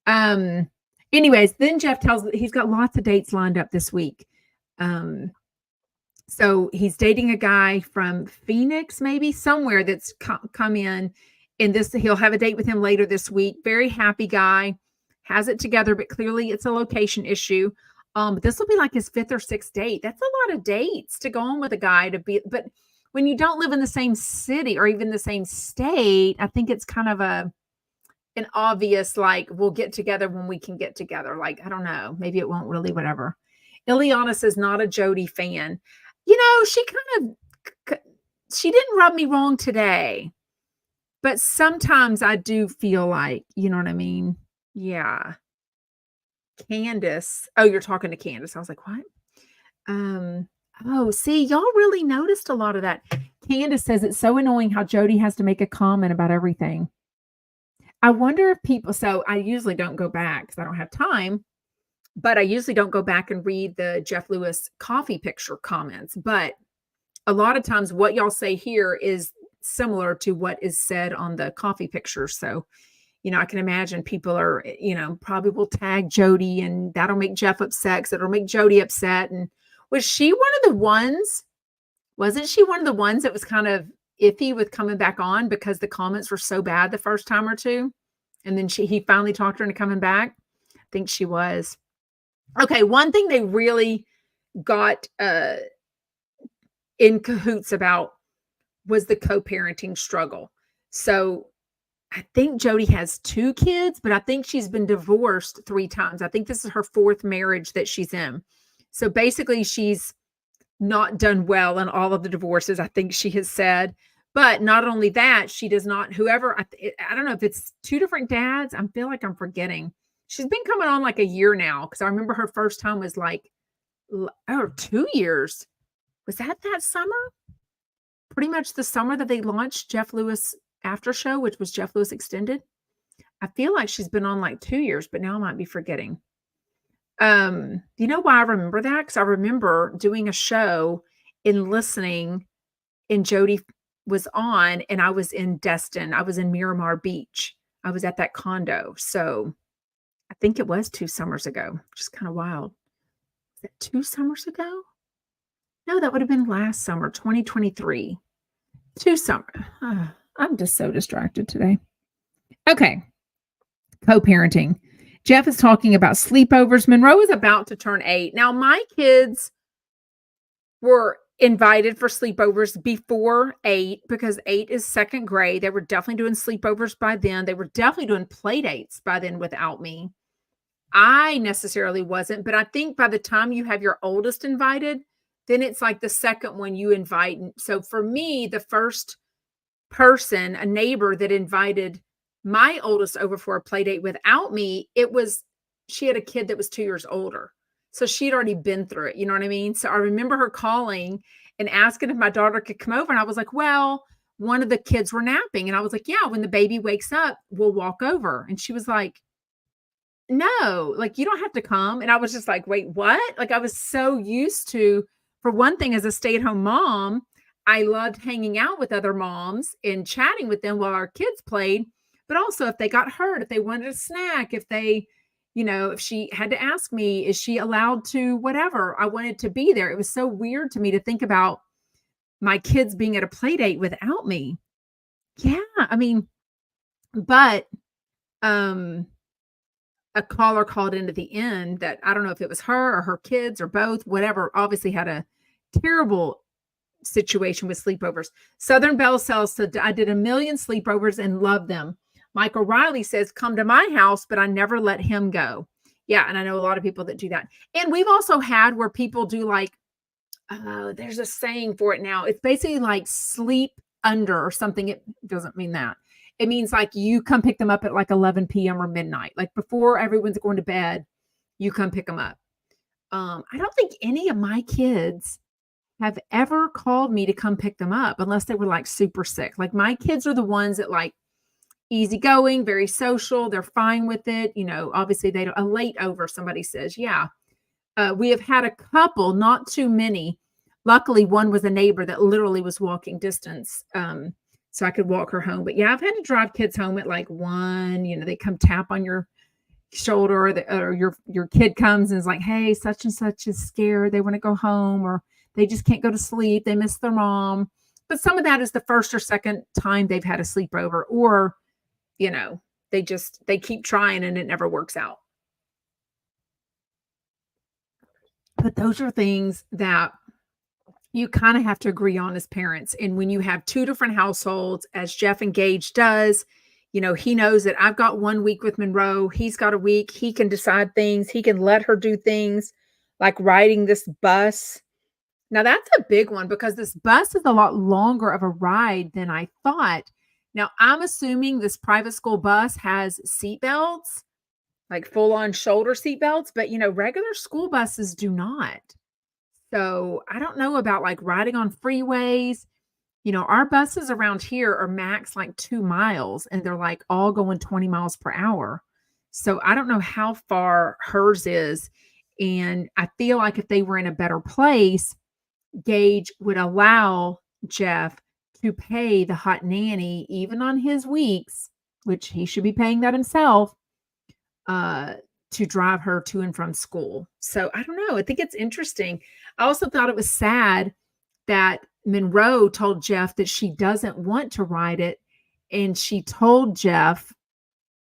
Anyways, then Jeff tells that he's got lots of dates lined up this week. So he's dating a guy from Phoenix, maybe somewhere that's come in, and he'll have a date with him later this week. Very happy guy, has it together, but clearly it's a location issue. But this will be like his 5th or 6th date. That's a lot of dates to go on with a guy but when you don't live in the same city or even the same state, I think it's kind of an obvious, like, we'll get together when we can get together. Like, I don't know, maybe it won't really, whatever. Ileana says, not a Jody fan. She didn't rub me wrong today, but sometimes I do feel like, you know what I mean? Yeah. Candace. Oh, you're talking to Candace. I was like, what? Oh, see, y'all really noticed a lot of that. Candace says it's so annoying how Jody has to make a comment about everything. I wonder if people, so I usually don't go back because I don't have time, but I usually don't go back and read the Jeff Lewis coffee picture comments. But a lot of times what y'all say here is similar to what is said on the coffee picture. So, I can imagine people are, probably will tag Jody, and that'll make Jeff upset because it'll make Jody upset. And wasn't she one of the ones that was kind of iffy with coming back on because the comments were so bad the first time or two? And then he finally talked her into coming back. I think she was. Okay, one thing they really got in cahoots about was the co-parenting struggle. So I think Jody has 2 kids, but I think she's been divorced 3 times. I think this is her 4th marriage that she's in. So basically she's not done well in all of the divorces, I think she has said. But not only that, she does not, whoever, I don't know if it's two different dads. I feel like I'm forgetting. She's been coming on like a year now because I remember her first time was like, 2 years. Was that summer? Pretty much the summer that they launched Jeff Lewis After Show, which was Jeff Lewis Extended. I feel like she's been on like 2 years, but now I might be forgetting. You know why I remember that? Because I remember doing a show and listening, and Jody was on, and I was in Destin. I was in Miramar Beach. I was at that condo. So I think it was 2 summers ago, which is kind of wild. Was it 2 summers ago? No, that would have been last summer, 2023. 2 summer. I'm just so distracted today. Okay. Co-parenting. Jeff is talking about sleepovers. Monroe is about to turn 8. Now, my kids were invited for sleepovers before 8 because 8 is second grade. They were definitely doing sleepovers by then. They were definitely doing play dates by then without me. I necessarily wasn't, but I think by the time you have your oldest invited, then it's like the second one you invite. So for me, the first person, a neighbor that invited my oldest over for a play date without me, she had a kid that was 2 years older. So she'd already been through it. You know what I mean? So I remember her calling and asking if my daughter could come over. And I was like, well, one of the kids were napping. And I was like, yeah, when the baby wakes up, we'll walk over. And she was like, no, like, you don't have to come. And I was just like, wait, what? Like, I was so used to, for one thing, as a stay-at-home mom, I loved hanging out with other moms and chatting with them while our kids played. But also if they got hurt, if they wanted a snack, if they, if she had to ask me, is she allowed to, whatever, I wanted to be there. It was so weird to me to think about my kids being at a play date without me. Yeah. I mean, but, a caller called in at the end that I don't know if it was her or her kids or both, whatever, obviously had a terrible situation with sleepovers. Southern Belle said, I did 1 million sleepovers and loved them. Michael Riley says, come to my house, but I never let him go. Yeah. And I know a lot of people that do that. And we've also had where people do like, there's a saying for it now. It's basically like sleep under or something. It doesn't mean that. It means like you come pick them up at like 11 p.m. or midnight, like before everyone's going to bed, you come pick them up. I don't think any of my kids have ever called me to come pick them up unless they were like super sick. Like my kids are the ones that like easygoing, very social. They're fine with it. Obviously they don't, a late over, somebody says, yeah. We have had a couple, not too many. Luckily, one was a neighbor that literally was walking distance. So I could walk her home. But yeah, I've had to drive kids home at like 1, they come tap on your shoulder or your kid comes and is like, hey, such and such is scared. They want to go home or they just can't go to sleep. They miss their mom. But some of that is the first or second time they've had a sleepover or, they keep trying and it never works out. But those are things that you kind of have to agree on as parents. And when you have two different households, as Jeff Engaged does, he knows that I've got 1 week with Monroe. He's got a week. He can decide things. He can let her do things like riding this bus. Now that's a big one because this bus is a lot longer of a ride than I thought. Now I'm assuming this private school bus has seat belts, like full on shoulder seat belts, but regular school buses do not. So I don't know about like riding on freeways. Our buses around here are max like 2 miles and they're like all going 20 miles per hour. So I don't know how far hers is. And I feel like if they were in a better place, Gage would allow Jeff to pay the hot nanny, even on his weeks, which he should be paying that himself, to drive her to and from school. So I don't know. I think it's interesting. I also thought it was sad that Monroe told Jeff that she doesn't want to ride it. And she told Jeff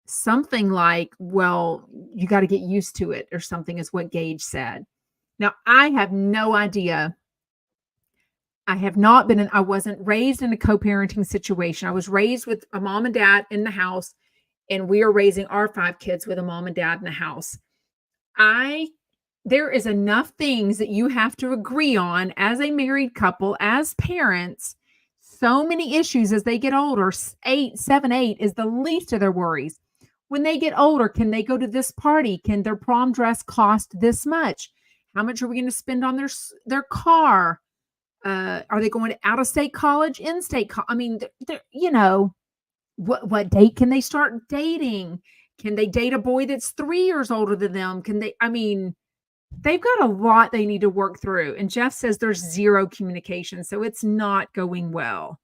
something like, well, you got to get used to it or something is what Gage said. Now, I have no idea. I wasn't raised in a co-parenting situation. I was raised with a mom and dad in the house. And we are raising our 5 kids with a mom and dad in the house. There is enough things that you have to agree on as a married couple, as parents, so many issues as they get older. 8 7 8 is the least of their worries. When they get older, can they go to this party? Can their prom dress cost this much? How much are we going to spend on their car? Are they going to out of state college, in state? I mean, what date can they start dating? Can they date a boy that's 3 years older than them? Can they? I mean, they've got a lot they need to work through. And Jeff says there's zero communication, so it's not going well.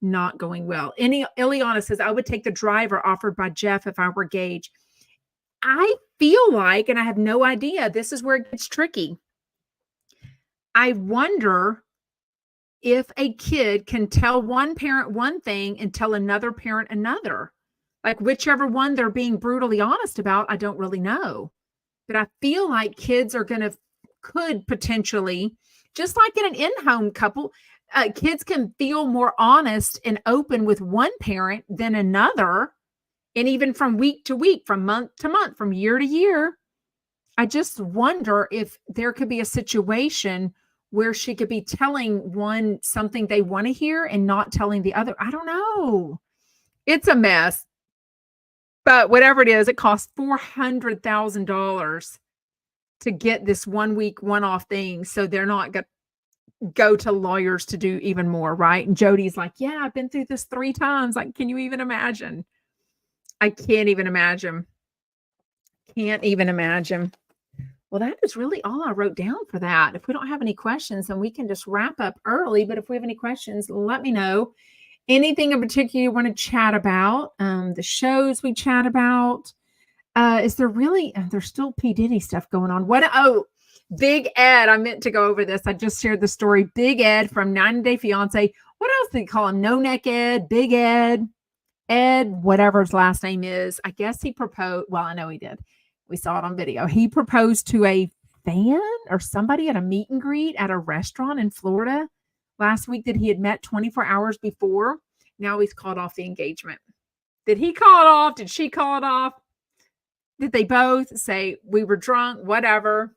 Not going well. Ileana says, I would take the driver offered by Jeff if I were Gage. I feel like, and I have no idea, this is where it gets tricky. I wonder if a kid can tell one parent one thing and tell another parent another. Like whichever one they're being brutally honest about, I don't really know. But I feel like kids could potentially, just like in an in-home couple, kids can feel more honest and open with one parent than another. And even from week to week, from month to month, from year to year. I just wonder if there could be a situation where she could be telling one something they want to hear and not telling the other. I don't know. It's a mess. But whatever it is, it costs $400,000 to get this 1 week, one-off thing. So they're not going to go to lawyers to do even more, right? And Jody's like, yeah, I've been through this 3 times. Like, can you even imagine? I can't even imagine. Can't even imagine. Well, that is really all I wrote down for that. If we don't have any questions, then we can just wrap up early. But if we have any questions, let me know. Anything in particular you want to chat about? The shows we chat about. Is there really, there's still P. Diddy stuff going on. Big Ed. I meant to go over this. I just shared the story. Big Ed from 90 Day Fiance. What else do they call him? No Neck Ed, Big Ed, whatever his last name is. I guess he proposed. Well, I know he did. We saw it on video. He proposed to a fan or somebody at a meet and greet at a restaurant in Florida last week that he had met 24 hours before. Now he's called off the engagement. Did he call it off? Did she call it off? Did they both say we were drunk? Whatever.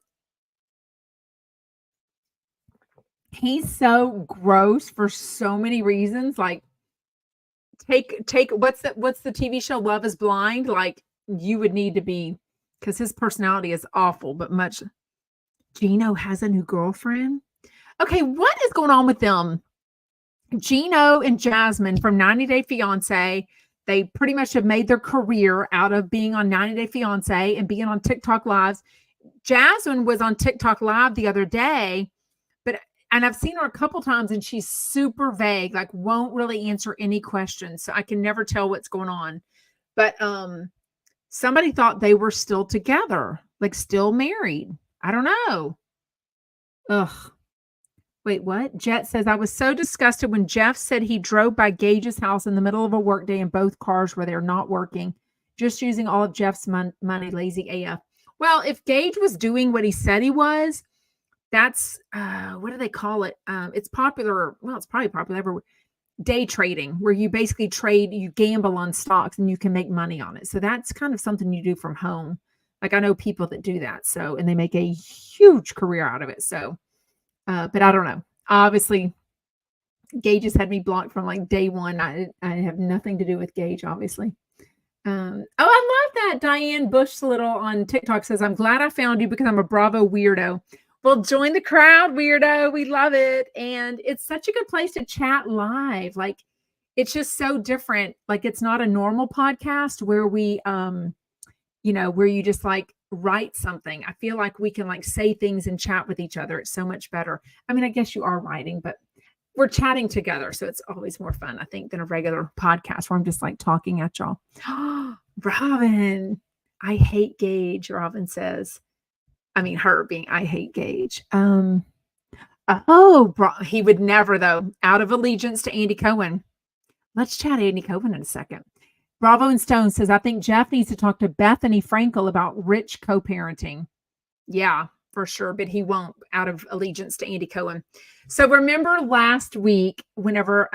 He's so gross for so many reasons. Like take what's the TV show Love is Blind? Like you would need to be, because his personality is awful, but much. Gino has a new girlfriend. Okay, what is going on with them? Gino and Jasmine from 90 Day Fiance, they pretty much have made their career out of being on 90 Day Fiance and being on TikTok Lives. Jasmine was on TikTok Live the other day, and I've seen her a couple times, and she's super vague, like won't really answer any questions. So I can never tell what's going on. But somebody thought they were still together, like still married. I don't know. Ugh. Wait, what? Jet says, I was so disgusted when Jeff said he drove by Gage's house in the middle of a workday and both cars were there not working, just using all of Jeff's money, lazy AF. Well, if Gage was doing what he said he was, that's, what do they call it? It's popular. Well, it's probably popular everywhere. Day trading, where you basically you gamble on stocks and you can make money on it. So that's kind of something you do from home. Like I know people that do that. So, and they make a huge career out of it. So, but I don't know. Obviously, Gage has had me blocked from like day one. I have nothing to do with Gage, obviously. I love that. Diane Bush Little on TikTok says, I'm glad I found you because I'm a Bravo weirdo. Well, join the crowd, weirdo. We love it. And it's such a good place to chat live. Like, it's just so different. Like, it's not a normal podcast where we, where you just like write something. I feel like we can like say things and chat with each other. It's so much better. I mean, I guess you are writing, but we're chatting together. So it's always more fun, I think, than a regular podcast where I'm just like talking at y'all. Robin, I hate Gage, Robin says. I mean, her being, I hate Gage. He would never, though, out of allegiance to Andy Cohen. Let's chat Andy Cohen in a second. Bravo and Stone says, I think Jeff needs to talk to Bethany Frankel about rich co-parenting. Yeah, for sure. But he won't out of allegiance to Andy Cohen. So remember last week, whenever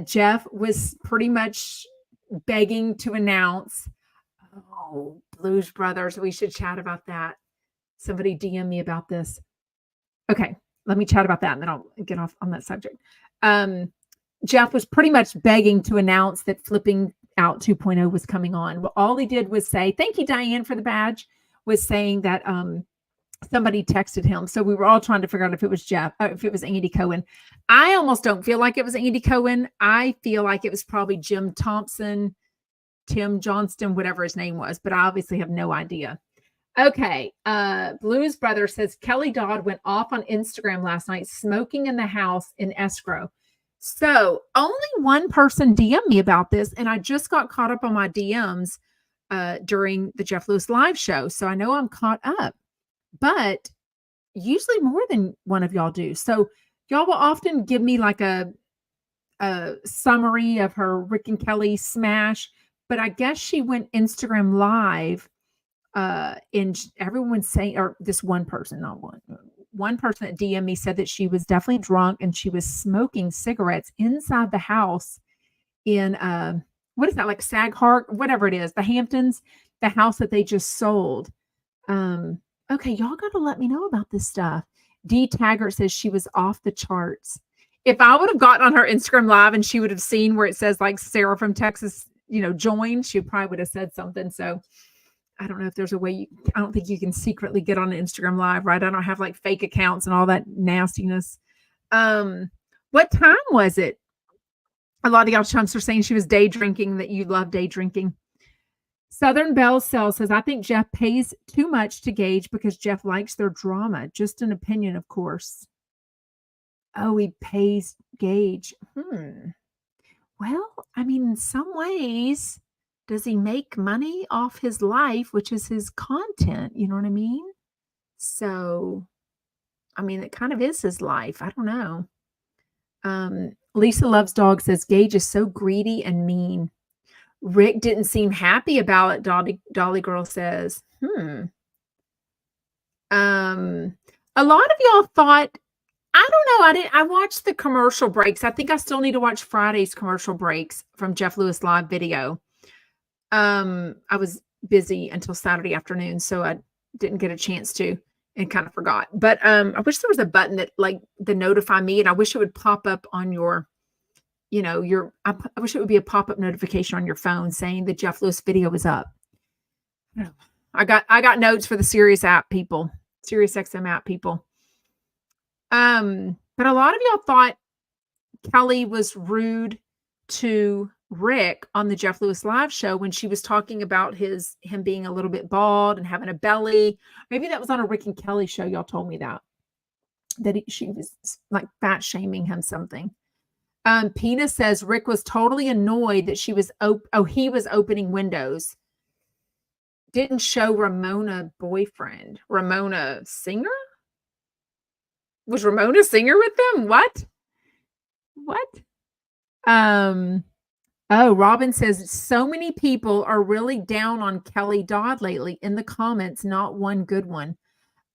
Jeff was pretty much begging to announce, Blues Brothers, we should chat about that. Somebody DM me about this. Okay. let me chat about that and then I'll get off on that subject. Jeff was pretty much begging to announce that Flipping Out 2.0 was coming on. Well, all he did was say, thank you, Diane, for the badge, was saying that somebody texted him. So we were all trying to figure out if it was Jeff, if it was Andy Cohen. I almost don't feel like it was Andy Cohen. I feel like it was probably Jim Thompson, Tim Johnston, whatever his name was, but I obviously have no idea. Okay. Blues Brother says Kelly Dodd went off on Instagram last night, smoking in the house in escrow. So only one person DM'd me about this, and I just got caught up on my DMs during the Jeff Lewis live show. So I know I'm caught up, but usually more than one of y'all do. So y'all will often give me like a summary of her Rick and Kelly smash, but I guess she went Instagram live and everyone's saying, or this one person, not one person that DM'd me said that she was definitely drunk and she was smoking cigarettes inside the house in, what is that, like Sag Hart, whatever it is, the Hamptons, the house that they just sold. Okay, y'all got to let me know about this stuff. D Taggart says she was off the charts. If I would have gotten on her Instagram live and she would have seen where it says like Sarah from Texas, joined, she probably would have said something. So I don't know if there's a way I don't think you can secretly get on Instagram live, right? I don't have like fake accounts and all that nastiness. What time was it? A lot of y'all chumps are saying she was day drinking, that you love day drinking. Southern Belle Cell says, I think Jeff pays too much to Gage because Jeff likes their drama. Just an opinion, of course. Oh, he pays Gage. Well, I mean, in some ways, does he make money off his life, which is his content? You know what I mean? So, I mean, it kind of is his life. I don't know. Lisa Loves Dog says, Gage is so greedy and mean. Rick didn't seem happy about it, Dolly Girl says. A lot of y'all thought, I don't know, I watched the commercial breaks. I think I still need to watch Friday's commercial breaks from Jeff Lewis live video. I was busy until Saturday afternoon, so I didn't get a chance to and kind of forgot. But I wish there was a button that like the notify me, and I wish it would pop up on your, I wish it would be a pop-up notification on your phone saying the Jeff Lewis video is up. I got notes for the Sirius app people, Sirius XM app people. But a lot of y'all thought Kelly was rude to Rick on the Jeff Lewis live show when she was talking about him being a little bit bald and having a belly. Maybe that was on a Rick and Kelly show. Y'all told me that she was like fat shaming him something. Pina says Rick was totally annoyed that he was opening windows. Didn't show Ramona boyfriend. Ramona Singer? Was Ramona Singer with them? What? Robin says so many people are really down on Kelly Dodd lately in the comments, not one good one.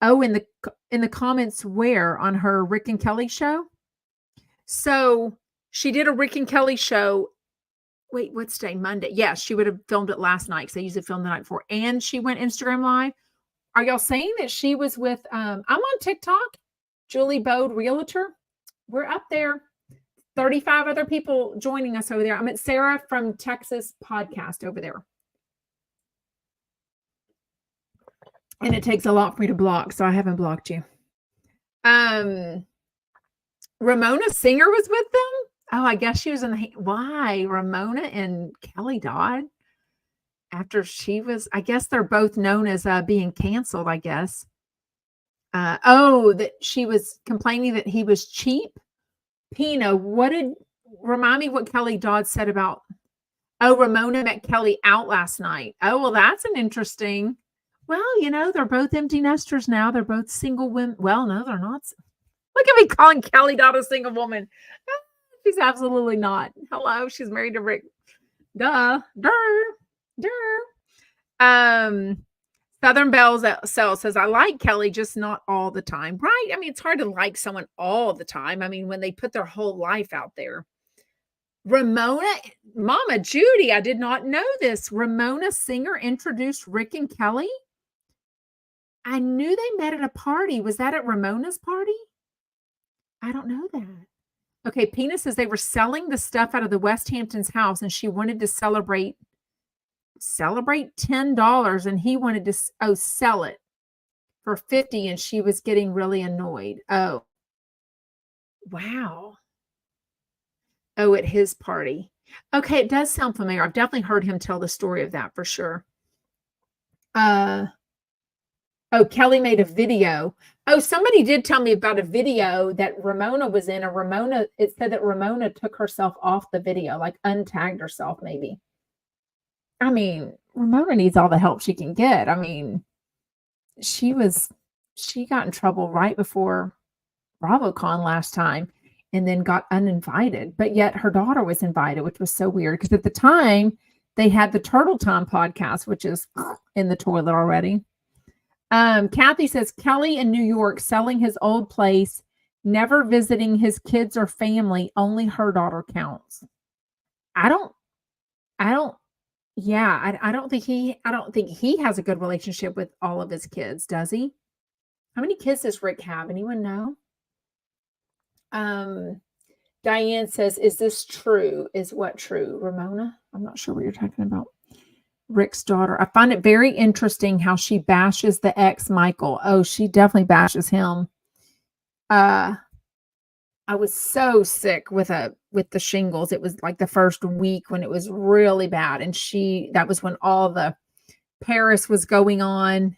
Oh, in the comments where? On her Rick and Kelly show? So she did a Rick and Kelly show. Wait, what's today? Monday. Yeah, she would have filmed it last night because they usually film the night before. And she went Instagram live. Are y'all saying that she was with, I'm on TikTok, Julie Bode Realtor. We're up there. 35 other people joining us over there. I'm at Sarah from Texas podcast over there. And it takes a lot for me to block, so I haven't blocked you. Ramona Singer was with them? Oh, I guess she was why? Ramona and Kelly Dodd? After she was, I guess they're both known as being canceled, I guess. That she was complaining that he was cheap. Pina, remind me what Kelly Dodd said about, Ramona met Kelly out last night. Oh, well, that's an interesting, they're both empty nesters now. They're both single women. Well, no, they're not. Look at me calling Kelly Dodd a single woman. She's absolutely not. Hello, she's married to Rick. Duh. Southern Belle Cell says, I like Kelly, just not all the time. Right? I mean, it's hard to like someone all the time. I mean, when they put their whole life out there. Ramona, Mama Judy, I did not know this. Ramona Singer introduced Rick and Kelly. I knew they met at a party. Was that at Ramona's party? I don't know that. Okay, Pina says they were selling the stuff out of the West Hamptons house, and she wanted to celebrate $10, and he wanted to sell it for 50, and she was getting really annoyed. Oh, wow. Oh, at his party. Okay, it does sound familiar. I've definitely heard him tell the story of that for sure. Oh, Kelly made a video. Oh, somebody did tell me about a video that Ramona was in. It said that Ramona took herself off the video, like untagged herself, maybe. I mean, Ramona needs all the help she can get. I mean, she got in trouble right before BravoCon last time and then got uninvited, but yet her daughter was invited, which was so weird because at the time they had the Turtle Time podcast, which is in the toilet already. Kathy says Kelly in New York selling his old place, never visiting his kids or family, only her daughter counts. I don't think he has a good relationship with all of his kids, does he? How many kids does Rick have? Anyone know? Diane says, is this true? Is what true? Ramona? I'm not sure what you're talking about. Rick's daughter. I find it very interesting how she bashes the ex Michael. Oh, she definitely bashes him. I was so sick with the shingles. It was like the first week when it was really bad. And that was when all the Paris was going on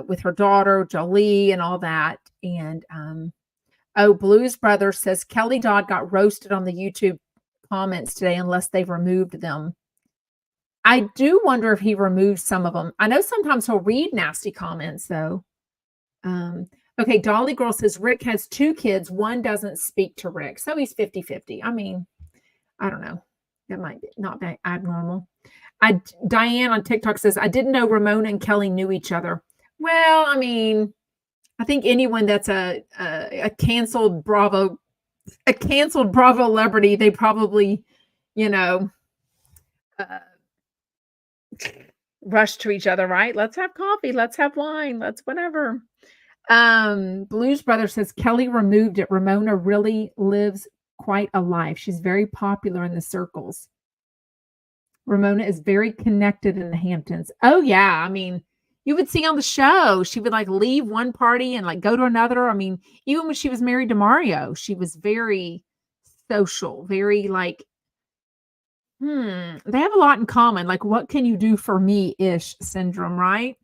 with her daughter, Jolie, and all that. And Blues Brother says Kelly Dodd got roasted on the YouTube comments today unless they've removed them. I do wonder if he removed some of them. I know sometimes he'll read nasty comments, though. Okay, Dolly Girl says Rick has 2 kids. One doesn't speak to Rick. So he's 50-50. I mean, I don't know. That might not be abnormal. Diane on TikTok says, I didn't know Ramona and Kelly knew each other. Well, I mean, I think anyone that's a canceled Bravo celebrity, they probably, rush to each other, right? Let's have coffee. Let's have wine. Let's whatever. Blues Brother says Kelly removed it. Ramona really lives quite a life. She's very popular in the circles. Ramona is very connected in the Hamptons. Oh yeah. I mean, you would see on the show, she would like leave one party and like go to another. I mean, even when she was married to Mario, she was very social, very like, they have a lot in common. Like, what can you do for me-ish syndrome, right?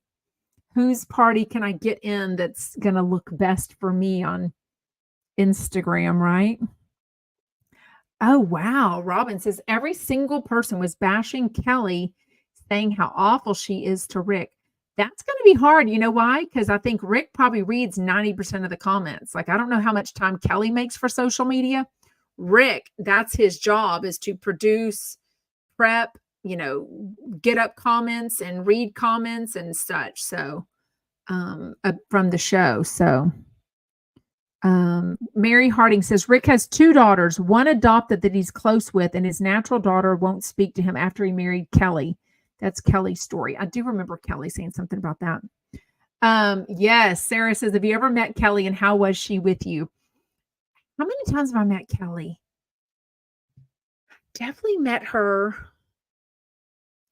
Whose party can I get in that's going to look best for me on Instagram, right? Oh, wow. Robin says every single person was bashing Kelly, saying how awful she is to Rick. That's going to be hard. You know why? Because I think Rick probably reads 90% of the comments. Like, I don't know how much time Kelly makes for social media. Rick, that's his job, is to produce, prep, get up comments and read comments and such. So, from the show. So, Mary Harding says Rick has 2 daughters, one adopted that he's close with, and his natural daughter won't speak to him after he married Kelly. That's Kelly's story. I do remember Kelly saying something about that. Yes, Sarah says, have you ever met Kelly and how was she with you? How many times have I met Kelly? Definitely met her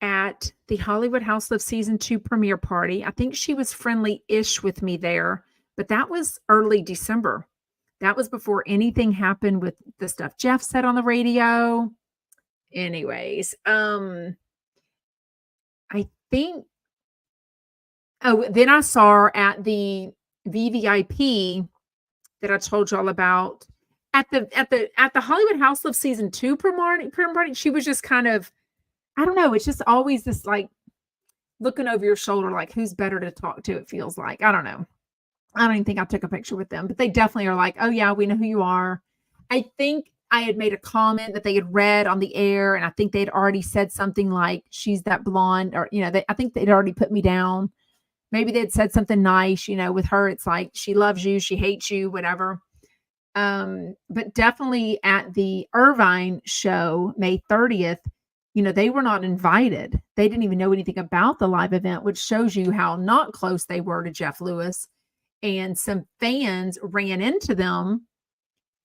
at the Hollywood Housewives season 2 premiere party. I think she was friendly-ish with me there, but that was early December. That was before anything happened with the stuff Jeff said on the radio. Anyways, I think, then I saw her at the VVIP that I told y'all about at the Hollywood Housewives season 2 premiere party. She was just kind of, I don't know. It's just always this like looking over your shoulder, like who's better to talk to. It feels like, I don't know. I don't even think I took a picture with them, but they definitely are like, oh yeah, we know who you are. I think I had made a comment that they had read on the air, and I think they'd already said something like, she's that blonde, or, I think they'd already put me down. Maybe they'd said something nice, with her. It's like, she loves you, she hates you, whatever. But definitely at the Irvine show, May 30th, they were not invited. They didn't even know anything about the live event, which shows you how not close they were to Jeff Lewis. And some fans ran into them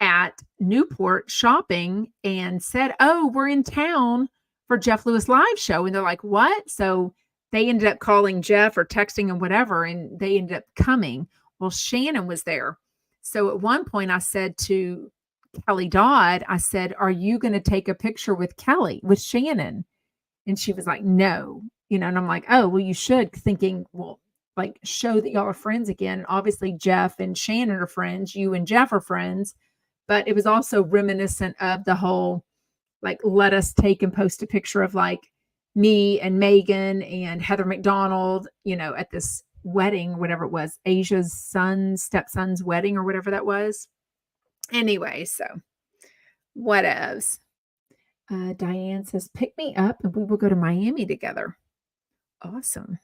at Newport shopping and said, "Oh, we're in town for Jeff Lewis live show." And they're like, "What?" So they ended up calling Jeff or texting him, whatever, and they ended up coming. Well, Shannon was there. So at one point I said to Kelly Dodd, I said, "Are you going to take a picture with Shannon?" And she was like, "No." And I'm like, "Oh, well, you should," thinking, well, like, show that y'all are friends again. Obviously, Jeff and Shannon are friends. You and Jeff are friends. But it was also reminiscent of the whole, like, let us take and post a picture of like me and Megan and Heather McDonald, at this wedding, whatever it was, Asia's stepson's wedding or whatever that was. Anyway, so whatevs. Diane says, "Pick me up and we will go to Miami together." Awesome.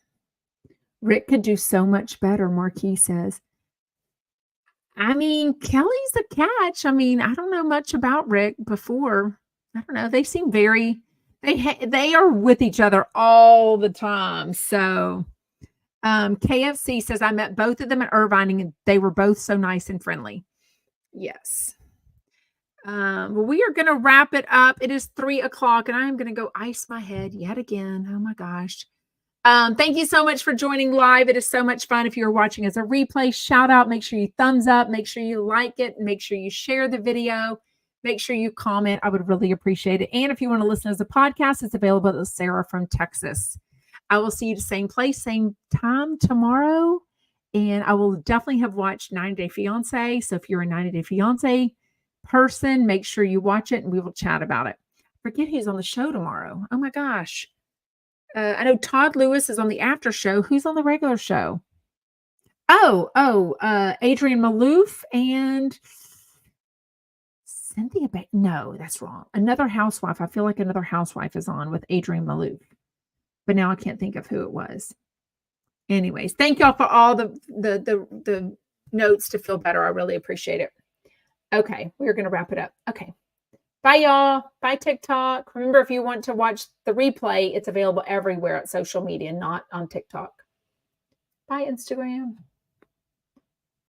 Rick could do so much better, Marquis says. I mean, Kelly's a catch. I mean, I don't know much about Rick before. I don't know. They seem they are with each other all the time. So, KFC says, "I met both of them at Irvine and they were both so nice and friendly." Yes. Well, we are going to wrap it up. It is 3:00 and I'm going to go ice my head yet again. Oh my gosh. Thank you so much for joining live. It is so much fun. If you're watching as a replay, shout out, make sure you thumbs up, make sure you like it, make sure you share the video, make sure you comment. I would really appreciate it. And if you want to listen as a podcast, it's available to Sarah from Texas. I will see you the same place, same time tomorrow. And I will definitely have watched 90 Day Fiance. So if you're a 90 Day Fiance person, make sure you watch it and we will chat about it. Forget who's on the show tomorrow. Oh my gosh. I know Todd Lewis is on the after show. Who's on the regular show? Adrienne Maloof and Cynthia. No, that's wrong. Another housewife. I feel like another housewife is on with Adrienne Maloof, but now I can't think of who it was. Anyways, thank y'all for all the notes to feel better. I really appreciate it. Okay, we're going to wrap it up. Okay. Bye, y'all. Bye, TikTok. Remember, if you want to watch the replay, it's available everywhere at social media, not on TikTok. Bye, Instagram.